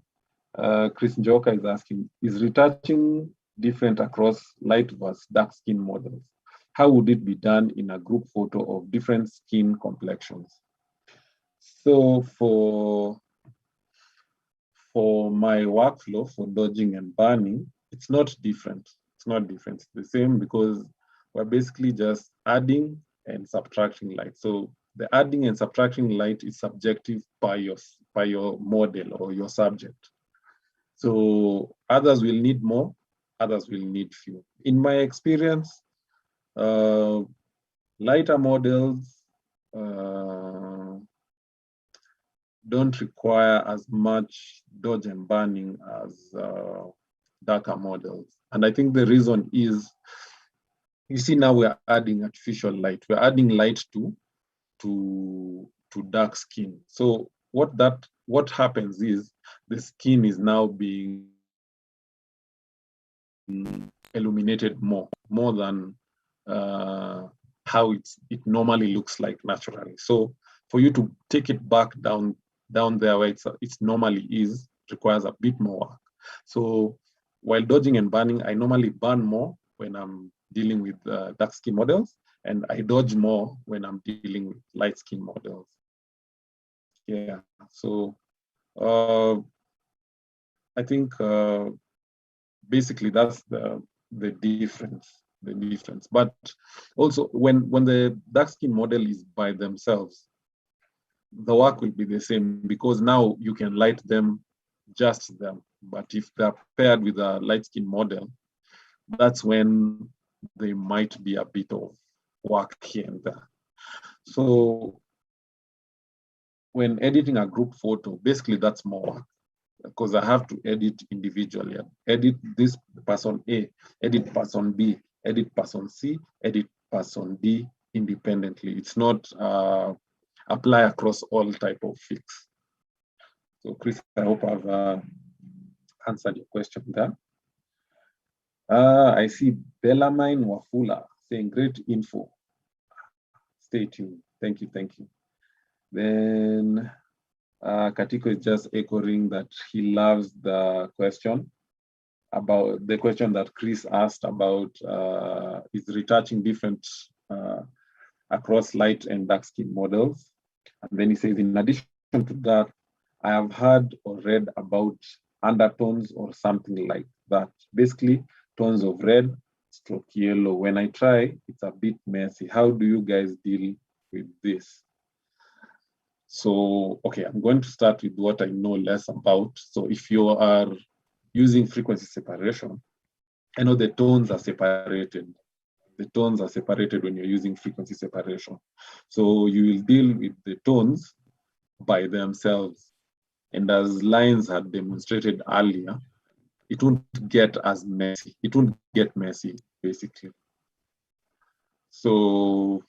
Speaker 1: Chris Njoka is asking, is retouching different across light versus dark skin models? How would it be done in a group photo of different skin complexions? So for my workflow for dodging and burning, it's not different. It's not different. It's the same, because we're basically just adding and subtracting light. So the adding and subtracting light is subjective by your model or your subject. So others will need more, others will need few. In my experience, lighter models don't require as much dodge and burning as darker models. And I think the reason is, you see, now we're adding artificial light. We're adding light to dark skin. So what happens is the skin is now being illuminated more than how it normally looks like naturally. So for you to take it back down there where it's normally is, requires a bit more work. So while dodging and burning, I normally burn more when I'm dealing with dark skin models, and I dodge more when I'm dealing with light skin models. Yeah, so I think basically that's the difference. But also when the dark skin model is by themselves, the work will be the same, because now you can light them, just them. But if they're paired with a light skin model, that's when they might be a bit of work here and there. So when editing a group photo, basically that's more work, because I have to edit individually. Edit this person A, edit person B, edit person C, edit person D independently. It's not apply across all type of fix. So Chris, I hope I've answered your question there. I see Bellarmine Wafula saying great info. Stay tuned. Thank you. Then Katiko is just echoing that he loves the question that Chris asked about is retouching different across light and dark skin models. And then he says, in addition to that, I have heard or read about undertones or something like that. Basically, tones of red, stroke yellow. When I try, it's a bit messy. How do you guys deal with this? So, okay, I'm going to start with what I know less about. So if you are using frequency separation, I know the tones are separated. The tones are separated when you're using frequency separation. So you will deal with the tones by themselves. And as Lyons had demonstrated earlier, it won't get as messy. It won't get messy, basically. So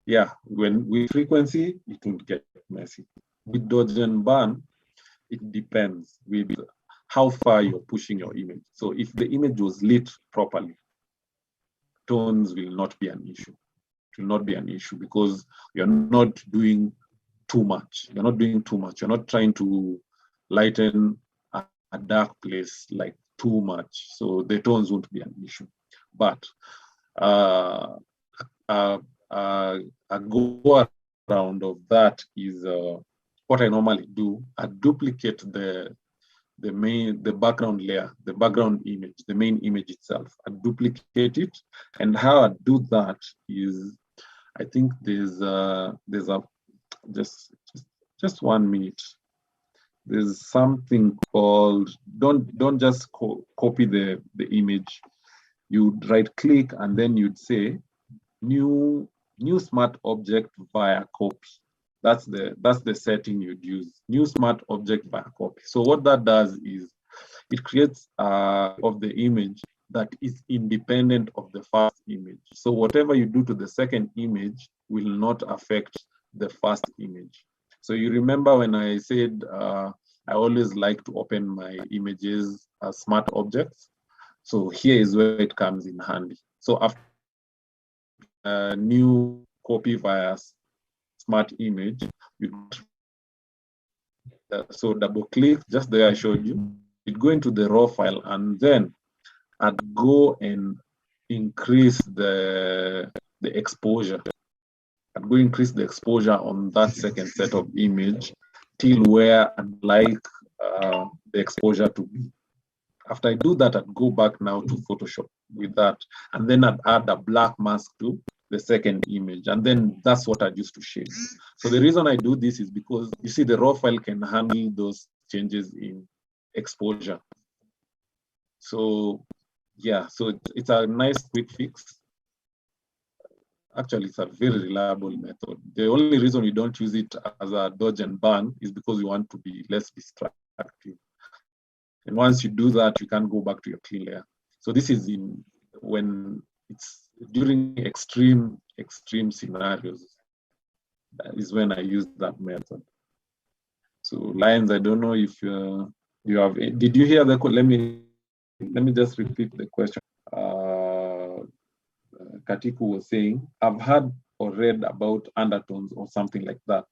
Speaker 1: yeah, when with frequency, it won't get messy. With dodge and burn, it depends with how far you're pushing your image. So if the image was lit properly, tones will not be an issue. It will not be an issue because you're not doing too much. You're not doing too much. You're not trying to lighten a dark place like too much. So the tones won't be an issue. But a go around of that is what I normally do. I duplicate the background layer, the background image, the main image itself. I duplicate it, and how I do that is, I think there's a just 1 minute. There's something called, don't just copy the image. You'd right click and then you'd say new smart object via copy. That's the setting you'd use, new smart object via copy. So what that does is it creates of the image that is independent of the first image. So whatever you do to the second image will not affect the first image. So you remember when I said I always like to open my images as smart objects. So here is where it comes in handy. So after a new copy via smart image, so double click just there I showed you. It go into the raw file, and then I'd go and increase the exposure. I'd go increase the exposure on that second set of image till where I'd like the exposure to be. After I do that, I'd go back now to Photoshop with that, and then I'd add a black mask to the second image, and then that's what I used to shade. So the reason I do this is because you see the raw file can handle those changes in exposure. So yeah, so it's a nice quick fix. Actually, it's a very reliable method. The only reason we don't use it as a dodge and burn is because we want to be less destructive. And once you do that, you can't go back to your clean layer. So this is when it's during extreme scenarios. That is when I use that method. So Lyons, I don't know if you have. Did you hear the? Let me just repeat the question. Katiku was saying, I've heard or read about undertones or something like that.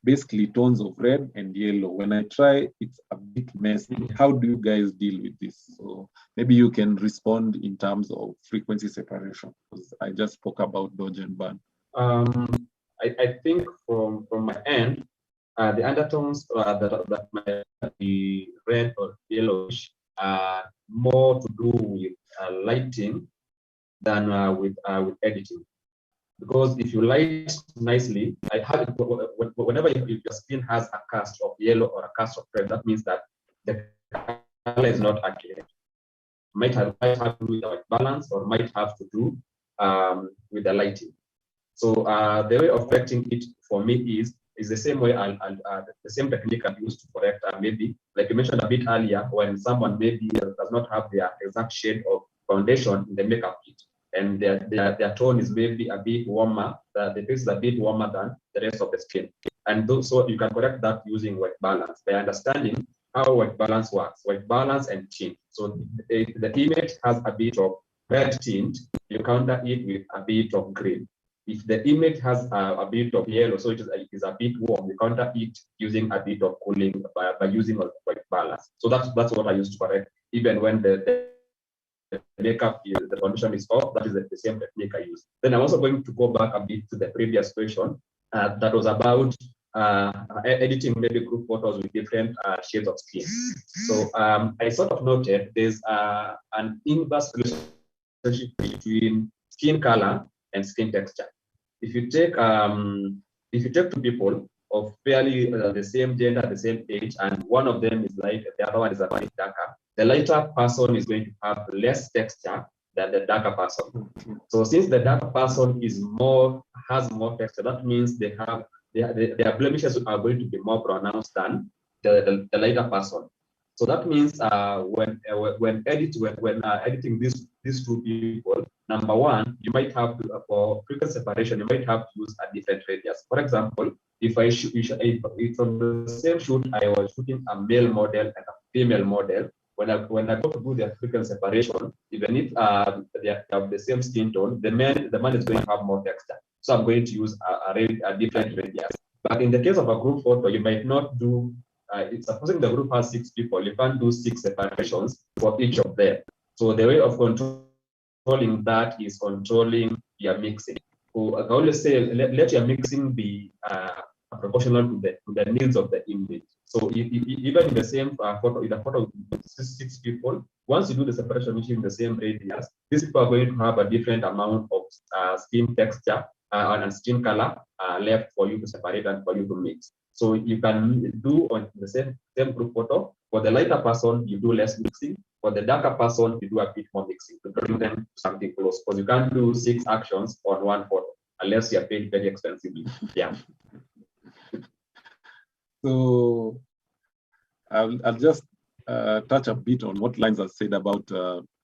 Speaker 1: basically tones of red and yellow. When I try, it's a bit messy. How do you guys deal with this? So maybe you can respond in terms of frequency separation, because I just spoke about dodge and burn.
Speaker 3: I think from my end, the undertones that might be red or yellowish are more to do with lighting than with editing. Because if you light nicely, whenever your skin has a cast of yellow or a cast of red, that means that the color is not accurate. Might have to do with the white balance, or might have to do with the lighting. So the way of correcting it for me is the same way the same technique I've used to correct maybe, like you mentioned a bit earlier, when someone maybe does not have their exact shade of foundation in the makeup kit, and their tone is maybe a bit warmer, the face is a bit warmer than the rest of the skin. And so you can correct that using white balance by understanding how white balance works, white balance and tint. So if the image has a bit of red tint, you counter it with a bit of green. If the image has a bit of yellow, so it is a bit warm, you counter it using a bit of cooling by using a white balance. So that's what I used to correct, even when the makeup, the foundation is off. That is the same technique I use. Then I'm also going to go back a bit to the previous question that was about editing maybe group photos with different shades of skin. So I sort of noted there's an inverse relationship between skin color and skin texture. If you take two people of fairly the same gender, the same age, and one of them is light, the other one is a bit darker, the lighter person is going to have less texture than the darker person. So since the darker person has more texture, that means their blemishes are going to be more pronounced than the lighter person. So that means when editing these two people, number one, you might have to, for frequency separation, you might have to use a different radius. For example, if from the same shoot, I was shooting a male model and a female model, when I go to do their frequency separation, even if they have the same skin tone, the man is going to have more texture. So I'm going to use a different radius. But in the case of a group photo, you might not do. Supposing the group has 6 people, you can't do 6 separations for each of them. So the way of controlling that is controlling your mixing. So I always say, let your mixing be proportional to the needs of the image. So even in the same photo, in a photo with 6 people, once you do the separation using the same radius, these people are going to have a different amount of skin texture and skin color left for you to separate and for you to mix. So you can do on the same group photo. For the lighter person, you do less mixing. For the darker person, you do a bit more mixing to bring them to something close. Because you can't do 6 actions on one photo unless you're paid very expensively. Yeah.
Speaker 1: So I'll just touch a bit on what Lyons has said about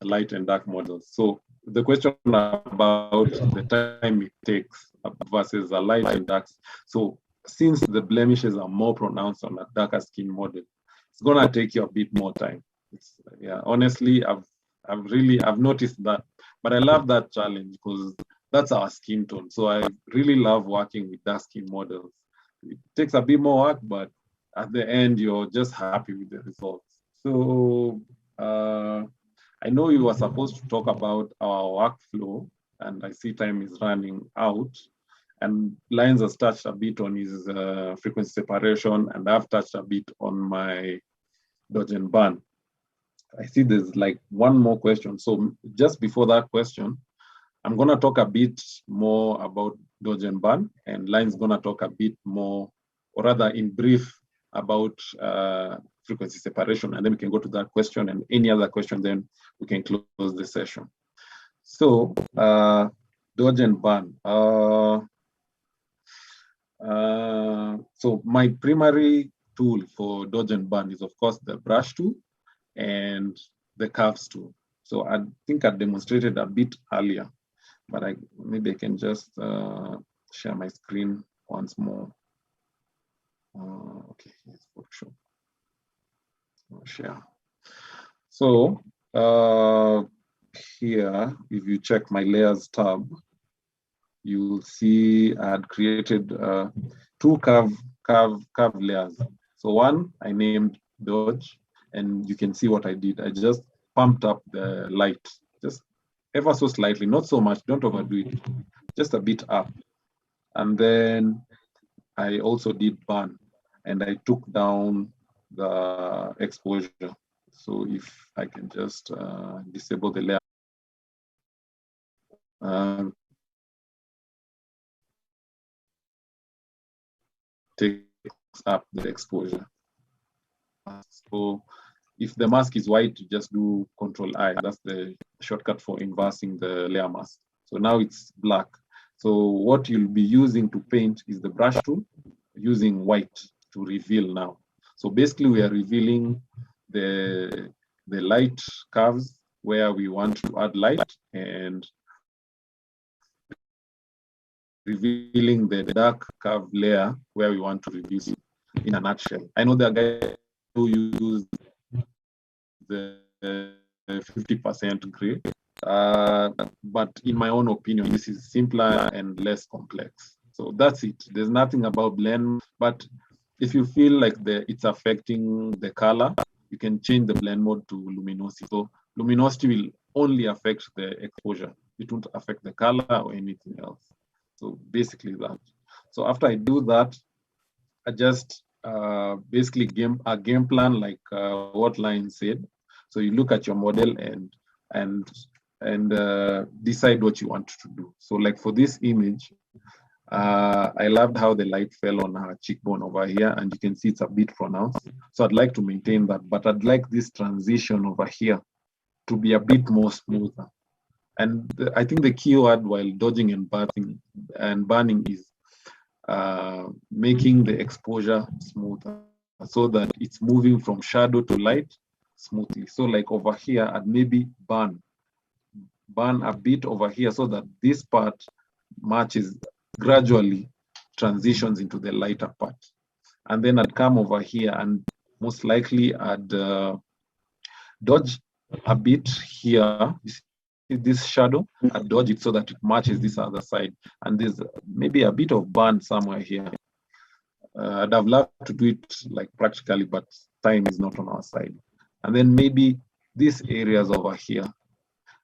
Speaker 1: light and dark models. So the question about the time it takes versus a light and dark. So since the blemishes are more pronounced on a darker skin model, it's gonna take you a bit more time. Honestly, I've noticed that, but I love that challenge because that's our skin tone. So I really love working with dark skin models. It takes a bit more work, but at the end, you're just happy with the results. So I know you were supposed to talk about our workflow, and I see time is running out. And Lyons has touched a bit on his frequency separation, and I've touched a bit on my dodge and burn. I see there's like one more question. So just before that question, I'm gonna talk a bit more about dodge and burn, and Lyons gonna talk a bit more, or rather in brief, about frequency separation, and then we can go to that question and any other question, then we can close the session. So dodge and burn. So my primary tool for dodge and burn is, of course, the brush tool and the curves tool. So I think I demonstrated a bit earlier, but maybe I can just share my screen once more. Okay, here's Photoshop. I'll share. So here, if you check my layers tab, you'll see I had created 2 curve curve layers. So one I named Dodge, and you can see what I did. I just pumped up the light, just ever so slightly, not so much, don't overdo it, just a bit up. And then I also did burn, and I took down the exposure. So if I can just disable the layer. Takes up the exposure. So if the mask is white, you just do Control-I. That's the shortcut for inversing the layer mask. So now it's black. So what you'll be using to paint is the brush tool, using white to reveal now. So basically we are revealing the light curves where we want to add light, and revealing the dark curve layer where we want to reduce it, in a nutshell. I know there are guys who use the 50% gray, but in my own opinion, this is simpler and less complex. So that's it. There's nothing about blend, but if you feel like it's affecting the color, you can change the blend mode to luminosity. So luminosity will only affect the exposure. It won't affect the color or anything else. So basically that. So after I do that, I just basically a game plan like what Lyons said. So you look at your model and decide what you want to do. So like for this image, I loved how the light fell on her cheekbone over here, and you can see it's a bit pronounced. So I'd like to maintain that, but I'd like this transition over here to be a bit more smoother. And I think the key word while dodging and burning is making the exposure smoother, so that it's moving from shadow to light smoothly. So like over here, I'd maybe burn a bit over here so that this part matches, gradually transitions into the lighter part. And then I'd come over here and most likely I'd dodge a bit here. You see this shadow? I'd dodge it so that it matches this other side. And there's maybe a bit of burn somewhere here. I'd have loved to do it like practically, but time is not on our side. And then maybe these areas over here.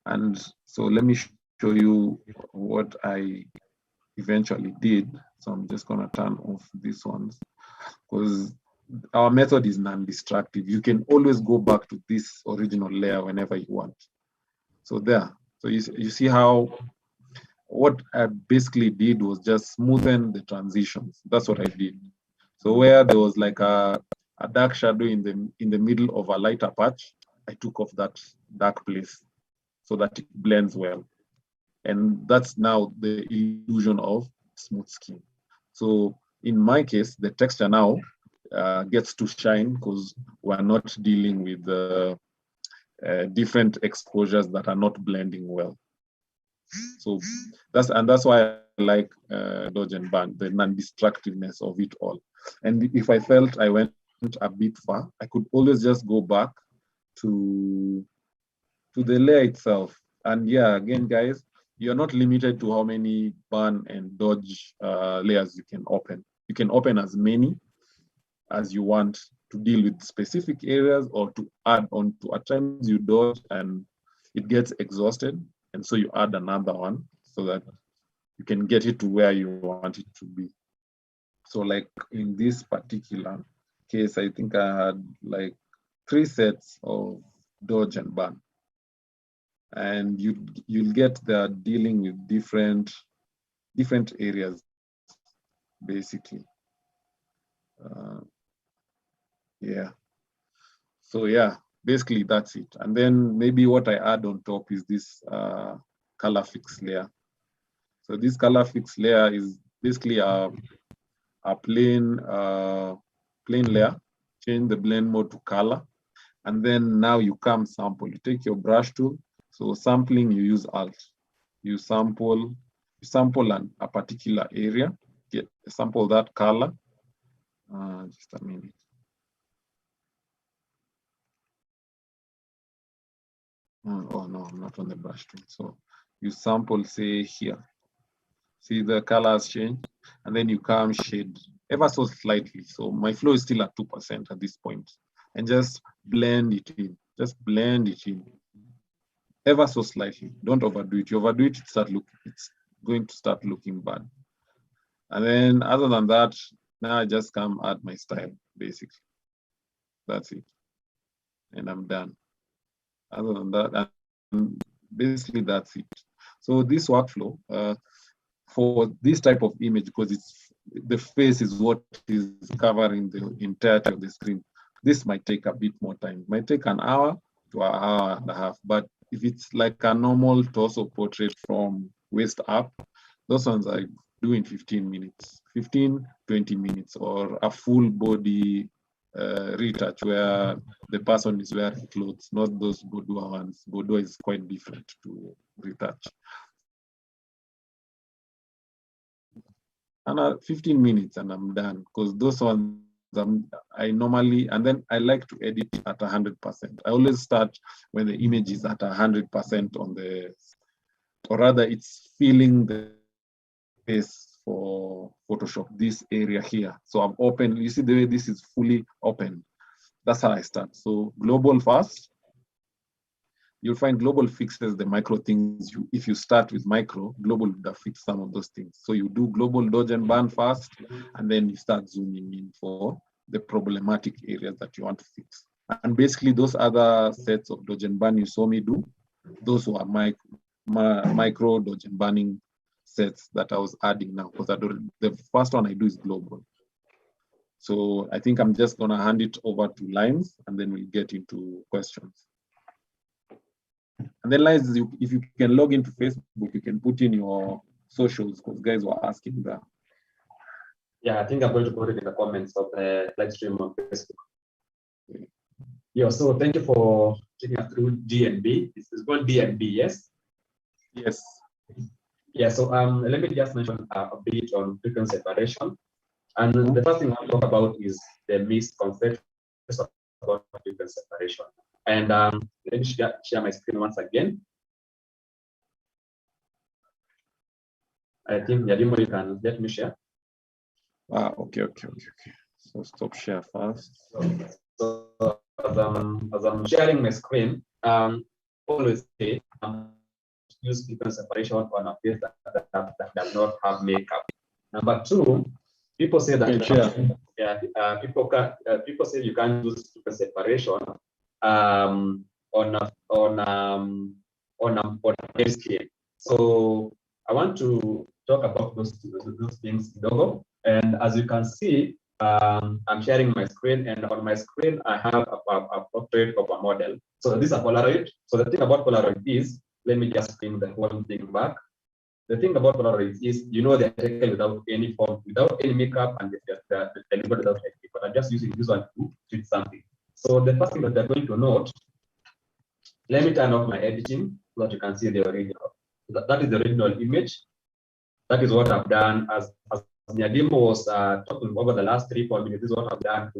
Speaker 1: And so let me show you what I eventually did. So I'm just gonna turn off these ones because our method is non-destructive. You can always go back to this original layer whenever you want. So there, so you see how what I basically did was just smoothen the transitions. That's what I did. So where there was like a dark shadow in the middle of a lighter patch, I took off that dark place so that it blends well. And that's now the illusion of smooth skin. So in my case, the texture now gets to shine because we're not dealing with different exposures that are not blending well. So that's why I like dodge and burn, the non-destructiveness of it all. And if I felt I went a bit far, I could always just go back to the layer itself. And yeah, again, guys, you're not limited to how many burn and dodge layers you can open. You can open as many as you want to deal with specific areas or to add on to. At times you dodge and it gets exhausted, and so you add another one so that you can get it to where you want it to be. So like in this particular case, I think I had like 3 sets of dodge and burn. And you'll get the dealing with different areas, basically. Yeah. So yeah, basically that's it. And then maybe what I add on top is this color fix layer. So this color fix layer is basically a plain layer. Change the blend mode to color, and then now you come sample. You take your brush tool. So sampling, you use Alt. You sample a particular area. Sample that color. Just a minute. Oh no, I'm not on the brush tool. So you sample, say here. See the colors change, and then you come shade. ever so slightly. So my flow is still at 2% at this point, and just blend it in. Just blend it in, ever so slightly. Don't overdo it. You overdo it, it's going to start looking bad. And then other than that, now I just come add my style, basically. That's it. And I'm done. Other than that, and basically that's it. So this workflow, for this type of image, because the face is what is covering the entirety of the screen, this might take a bit more time. It might take an hour to an hour and a half. But if it's like a normal torso portrait from waist up, those ones I do in 15 minutes, 15, 20 minutes, or a full body retouch where the person is wearing clothes, not those boudoir ones. Boudoir is quite different to retouch. And 15 minutes and I'm done, because those ones I normally, and then I like to edit at 100%. I always start when the image is at 100% on the, or rather it's filling the space for Photoshop, this area here. So I'm open, you see the way this is fully open. That's how I start. So global first. You'll find global fixes the micro things. If you start with micro, global would fix some of those things. So you do global dodge and burn first, and then you start zooming in for the problematic areas that you want to fix. And basically those other sets of dodge and burn you saw me do, those were micro dodge and burning sets that I was adding now, because the first one I do is global. So I think I'm just gonna hand it over to Lyons, and then we'll get into questions. And then Lyons, if you can log into Facebook, you can put in your socials, because guys were asking that.
Speaker 3: Yeah, I think I'm going to put it in the comments of the live stream on Facebook. Yeah, so thank you for taking us through DNB. This is called DNB, yes?
Speaker 1: Yes.
Speaker 3: Yeah, so let me just mention a bit on frequency separation. And the first thing I'll talk about is the misconceptions about frequency separation. And let me share my screen once again. I think Yadimo, you can let me share.
Speaker 1: Okay. So stop share first.
Speaker 3: So as I'm sharing my screen, always say use frequency separation on a face that does not have makeup. Number two, people say that people say you can't use frequency separation on a skin. So I want to talk about those things, Dogo. And as you can see, I'm sharing my screen, and on my screen I have a portrait of a model. So this is a Polaroid. So the thing about Polaroid is, let me just bring the whole thing back. The thing about Polaroids is, they're taken without any form, without any makeup, and they're delivered without anything. But I'm just using this one to treat something. So the first thing that they're going to note, let me turn off my editing so that you can see the original. That is the original image. That is what I've done as Nyadimo was talking over the last 3-4 minutes. This is what I've done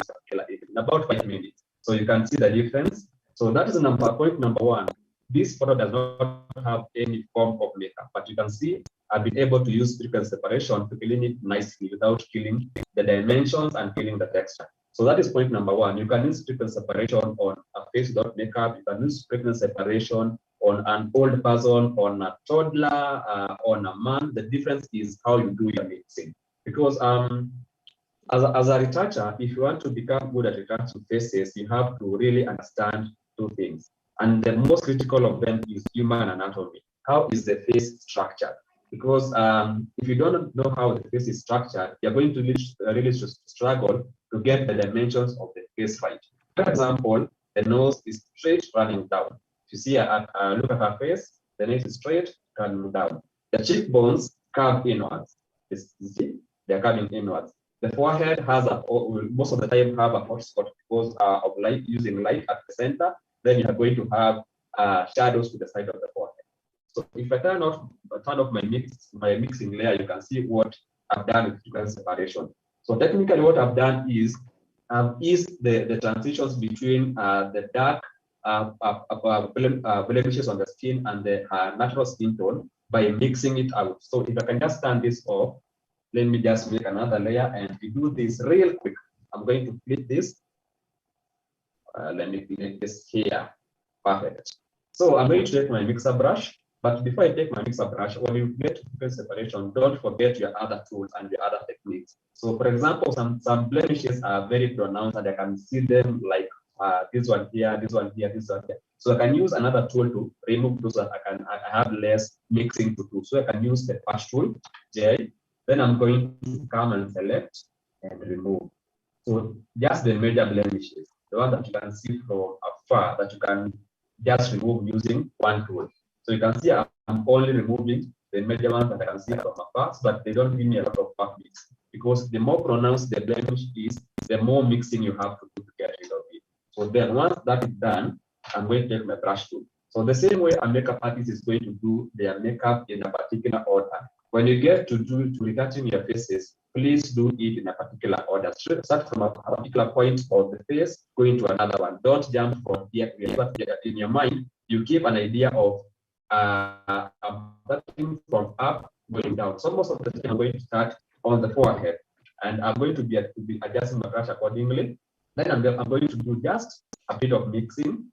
Speaker 3: in about 5 minutes. So you can see the difference. So that is point number one. This photo does not have any form of makeup, but you can see I've been able to use frequency separation to clean it nicely without killing the dimensions and killing the texture. So that is point number one. You can use frequency separation on a face without makeup. You can use frequency separation on an old person, on a toddler, on a man. The difference is how you do your mixing. Because as a retoucher, if you want to become good at retouching faces, you have to really understand two things. And the most critical of them is human anatomy. How is the face structured? Because if you don't know how the face is structured, you're going to really struggle to get the dimensions of the face right. For example, the nose is straight running down. If you see look at her face, the nose is straight running down. The cheekbones curve inwards. You see, they're coming inwards. The forehead has most of the time have a hot spot because of light, using light at the center. Then you are going to have shadows to the side of the forehead. So if I turn off my mixing layer, you can see what I've done with frequency separation. So technically what I've done is the transitions between the dark blemishes on the skin and the natural skin tone by mixing it out. So if I can just turn this off, Let me just make another layer and we do this real quick. I'm going to flip this. Let me make this here. Perfect. So I'm going to take my mixer brush, but before I take my mixer brush, when you get to separation, don't forget your other tools and your other techniques. So for example, some blemishes are very pronounced and I can see them like this one here, this one here, this one here. So I can use another tool to remove those that I have less mixing to do. So I can use the patch tool, J. Then I'm going to come and select and remove. So just the major blemishes, the one that you can see from afar, that you can just remove using one tool. So you can see I'm only removing the major ones that I can see from afar, but they don't give me a lot of back mix, because the more pronounced the blemish is, the more mixing you have to do to get rid of it. So then once that is done, I'm going to take my brush tool. So the same way a makeup artist is going to do their makeup in a particular order. When you get to retouching your faces, please do it in a particular order. Start from a particular point of the face, going to another one. Don't jump from here to here. But in your mind, you keep an idea of starting from up, going down. So most of the time, I'm going to start on the forehead, and I'm going to be adjusting my brush accordingly. Then I'm going to do just a bit of mixing.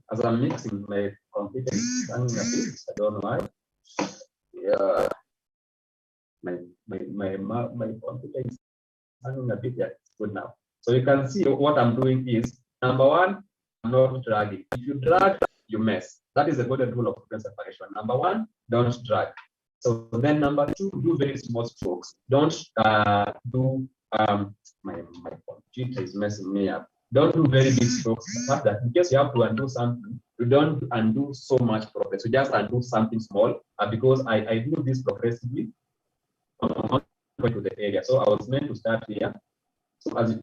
Speaker 3: As I'm mixing, my computer is hanging a bit. I don't know why. Yeah. My computer is hanging a bit. Yeah, it's good now. So you can see what I'm doing is, number one, I'm not dragging. If you drag, you mess. That is the golden rule of frequency separation. Number one, don't drag. So then number two, do very small strokes. Don't do my computer is messing me up. Don't do very big strokes. The fact that in case you have to undo something, you don't undo so much progress. You just undo something small, because I do this progressively on to the area. So I was meant to start here. So as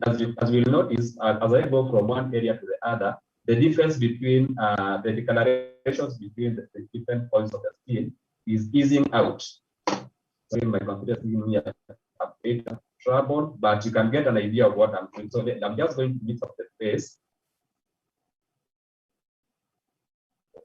Speaker 3: you'll notice, as I go from one area to the other, the difference between the decolorations between the different points of the skin is easing out. So my computer is giving me a bit of trouble, but you can get an idea of what I'm doing. So I'm just going to mix up the face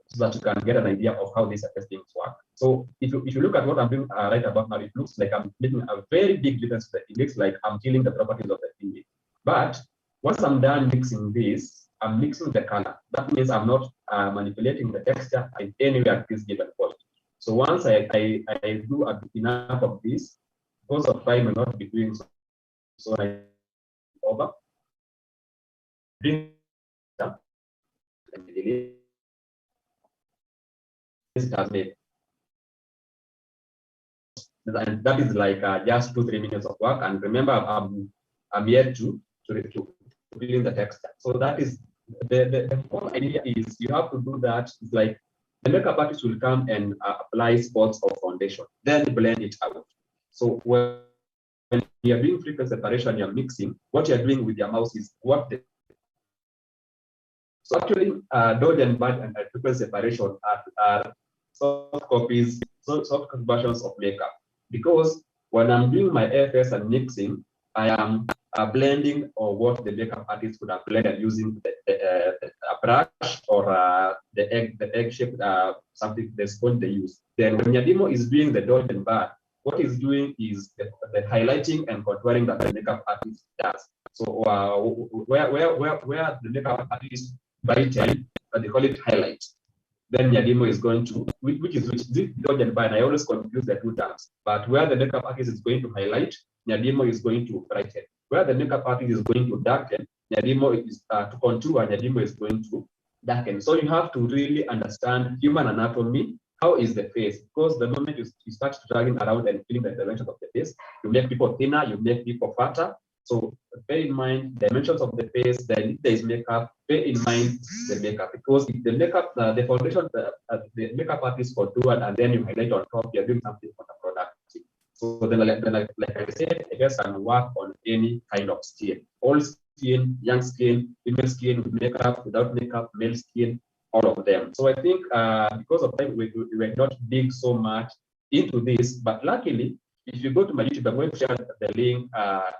Speaker 3: so that you can get an idea of how these things work. So if you look at what I'm doing right about now, it looks like I'm making a very big difference. It looks like I'm killing the properties of the image. But once I'm done mixing this, I'm mixing the color. That means I'm not manipulating the texture in any way at this given point. So once I do enough of this, because of time will not be doing so I over. Bring up and delete. This does it. And that is like just 2-3 minutes of work. And remember, I'm here to fill in the texture. So that is the whole idea is you have to do that. It's like the makeup artist will come and apply spots of foundation, then blend it out. So when you're doing frequency separation, you're mixing, what you're doing with your mouse is what the so actually dodge and bud and frequency separation are soft copies, soft versions of makeup. Because when I'm doing my FS and mixing, I am blending or what the makeup artist would have blended using a brush or the egg-shaped something, the sponge they use. Then when your demo is doing the dodge and bud, what it's doing is the highlighting and contouring that the makeup artist does. So where the makeup artist brighten, they call it highlight. Then your demo is going to, which is dodge and bud. I always confuse the two terms. But where the makeup artist is going to highlight, your demo is going to brighten. Where the makeup artist is going to darken, your demo is to contour, and your demo is going to darken. So you have to really understand human anatomy. How is the face? Because the moment you start dragging around and feeling the dimensions of the face, you make people thinner, you make people fatter. So bear in mind the dimensions of the face. Then if there is makeup, bear in mind the makeup, because if the makeup, the foundation, the makeup artist contoured and then you highlight on top, you're doing something counterproductive. So then, like I said, I guess I can work on any kind of skin, old skin, young skin, female skin, with makeup, without makeup, male skin, all of them. So I think because of time, we were not dig so much into this, but luckily, if you go to my YouTube, I'm going to share the link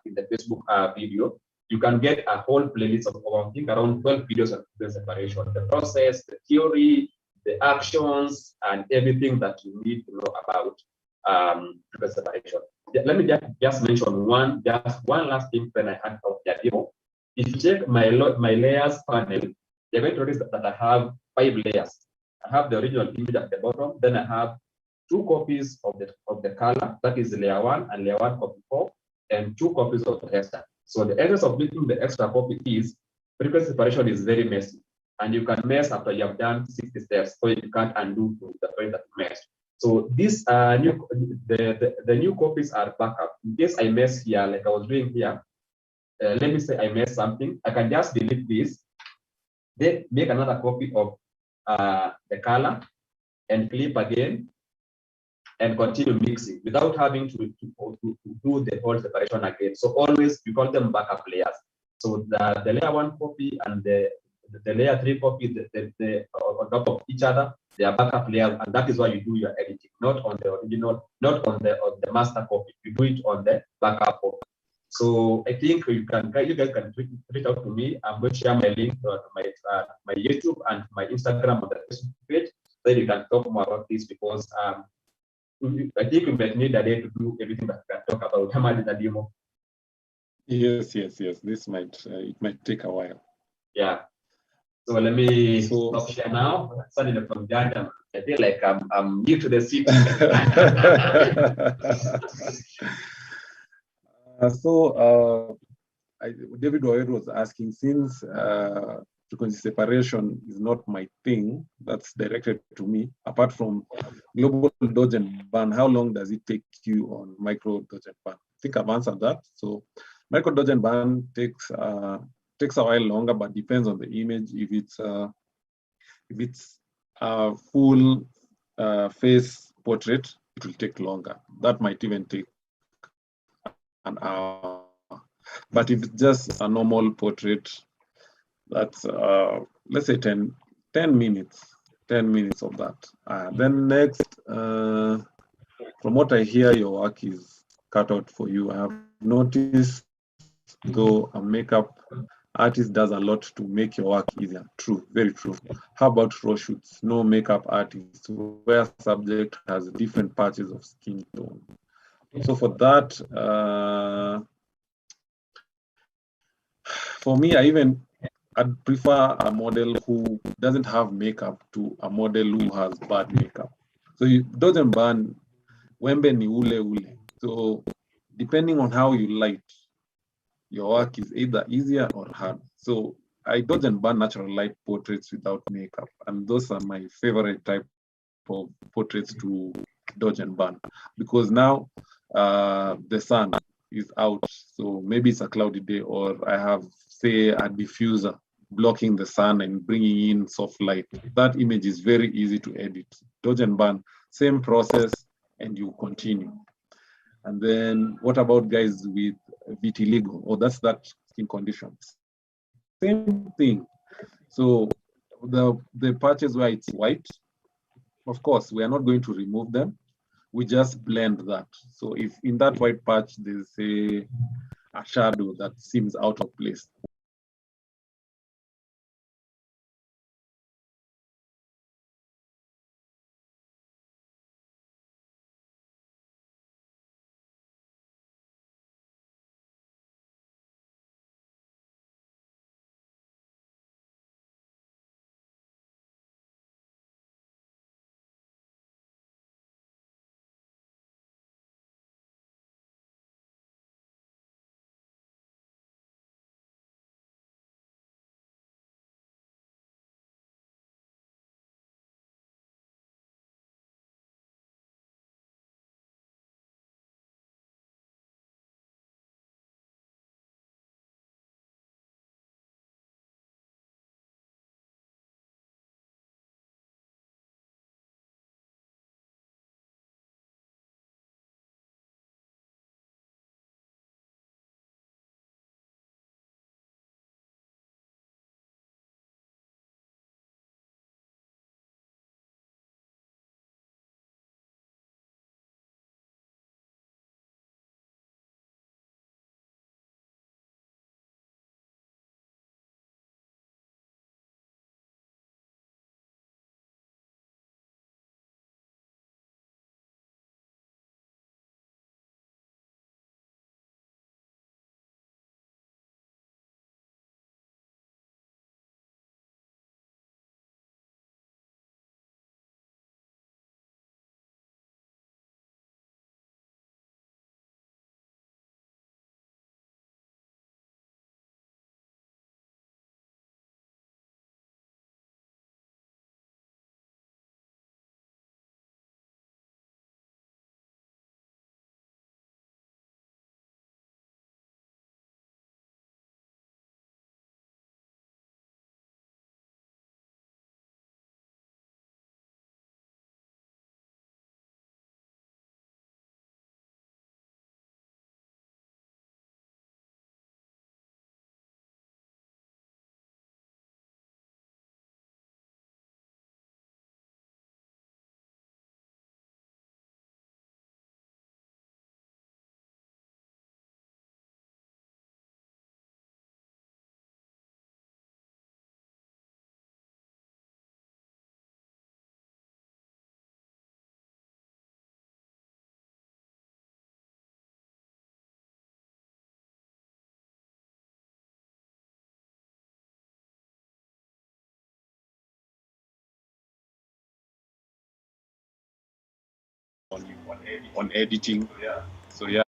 Speaker 3: in the Facebook video. You can get a whole playlist of I think around 12 videos on the separation, the process, the theory, the actions, and everything that you need to know about the separation. let me just mention just one last thing when I had of the demo. If you check my layers panel, you're going to notice that I have 5 layers. I have the original image at the bottom, then I have 2 copies of the color, that is layer 1 and layer 1 copy 4, and 2 copies of the extra. So the essence of making the extra copy is frequency separation is very messy, and you can mess after you have done 60 steps, so you can't undo the point that you messed. So these the new copies are backup. In case I mess here, like I was doing here, let me say I mess something, I can just delete this, then make another copy of the color and clip again and continue mixing without having to do the whole separation again. So always we call them backup layers. So the layer 1 copy and the layer 3 copy, on top of each other, they are backup layers, and that is why you do your editing, not on the original, not on the master copy. You do it on the backup copy. So I think you guys can reach out to me. I'm going to share my link to my YouTube and my Instagram on the Facebook page, so you can talk more about this, because I think we might need a day to do everything that we can talk about. Imagine a demo.
Speaker 1: Yes. This might it might take a while.
Speaker 3: Yeah. So let me stop share now. Suddenly from Ghana, I feel like I'm new to the city.
Speaker 1: David Oyer was asking, since frequency separation is not my thing, that's directed to me, apart from global dodge and burn, how long does it take you on micro dodge and burn? I think I've answered that. So micro dodge and burn takes a while longer, but depends on the image. If it's a full face portrait, it will take longer. That might even take an hour. But if it's just a normal portrait, that's let's say 10 minutes of that. Then next, from what I hear, your work is cut out for you. I have noticed, though a makeup artist does a lot to make your work easier. True, very true. How about raw shoots? No makeup artist, where subject has different patches of skin tone. So for that, for me, I'd prefer a model who doesn't have makeup to a model who has bad makeup. So it doesn't burn wembe ni ule. So depending on how you light, your work is either easier or hard. So I dodge and burn natural light portraits without makeup, and those are my favorite type of portraits to dodge and burn, because now the sun is out, so maybe it's a cloudy day, or I have, say, a diffuser blocking the sun and bringing in soft light. That image is very easy to edit. Dodge and burn, same process, and you continue. And then what about guys with vitiligo? Oh, that's that skin condition. Same thing. So the patches where it's white, of course, we are not going to remove them. We just blend that. So if in that white patch there's a shadow that seems out of place, on editing. So yeah.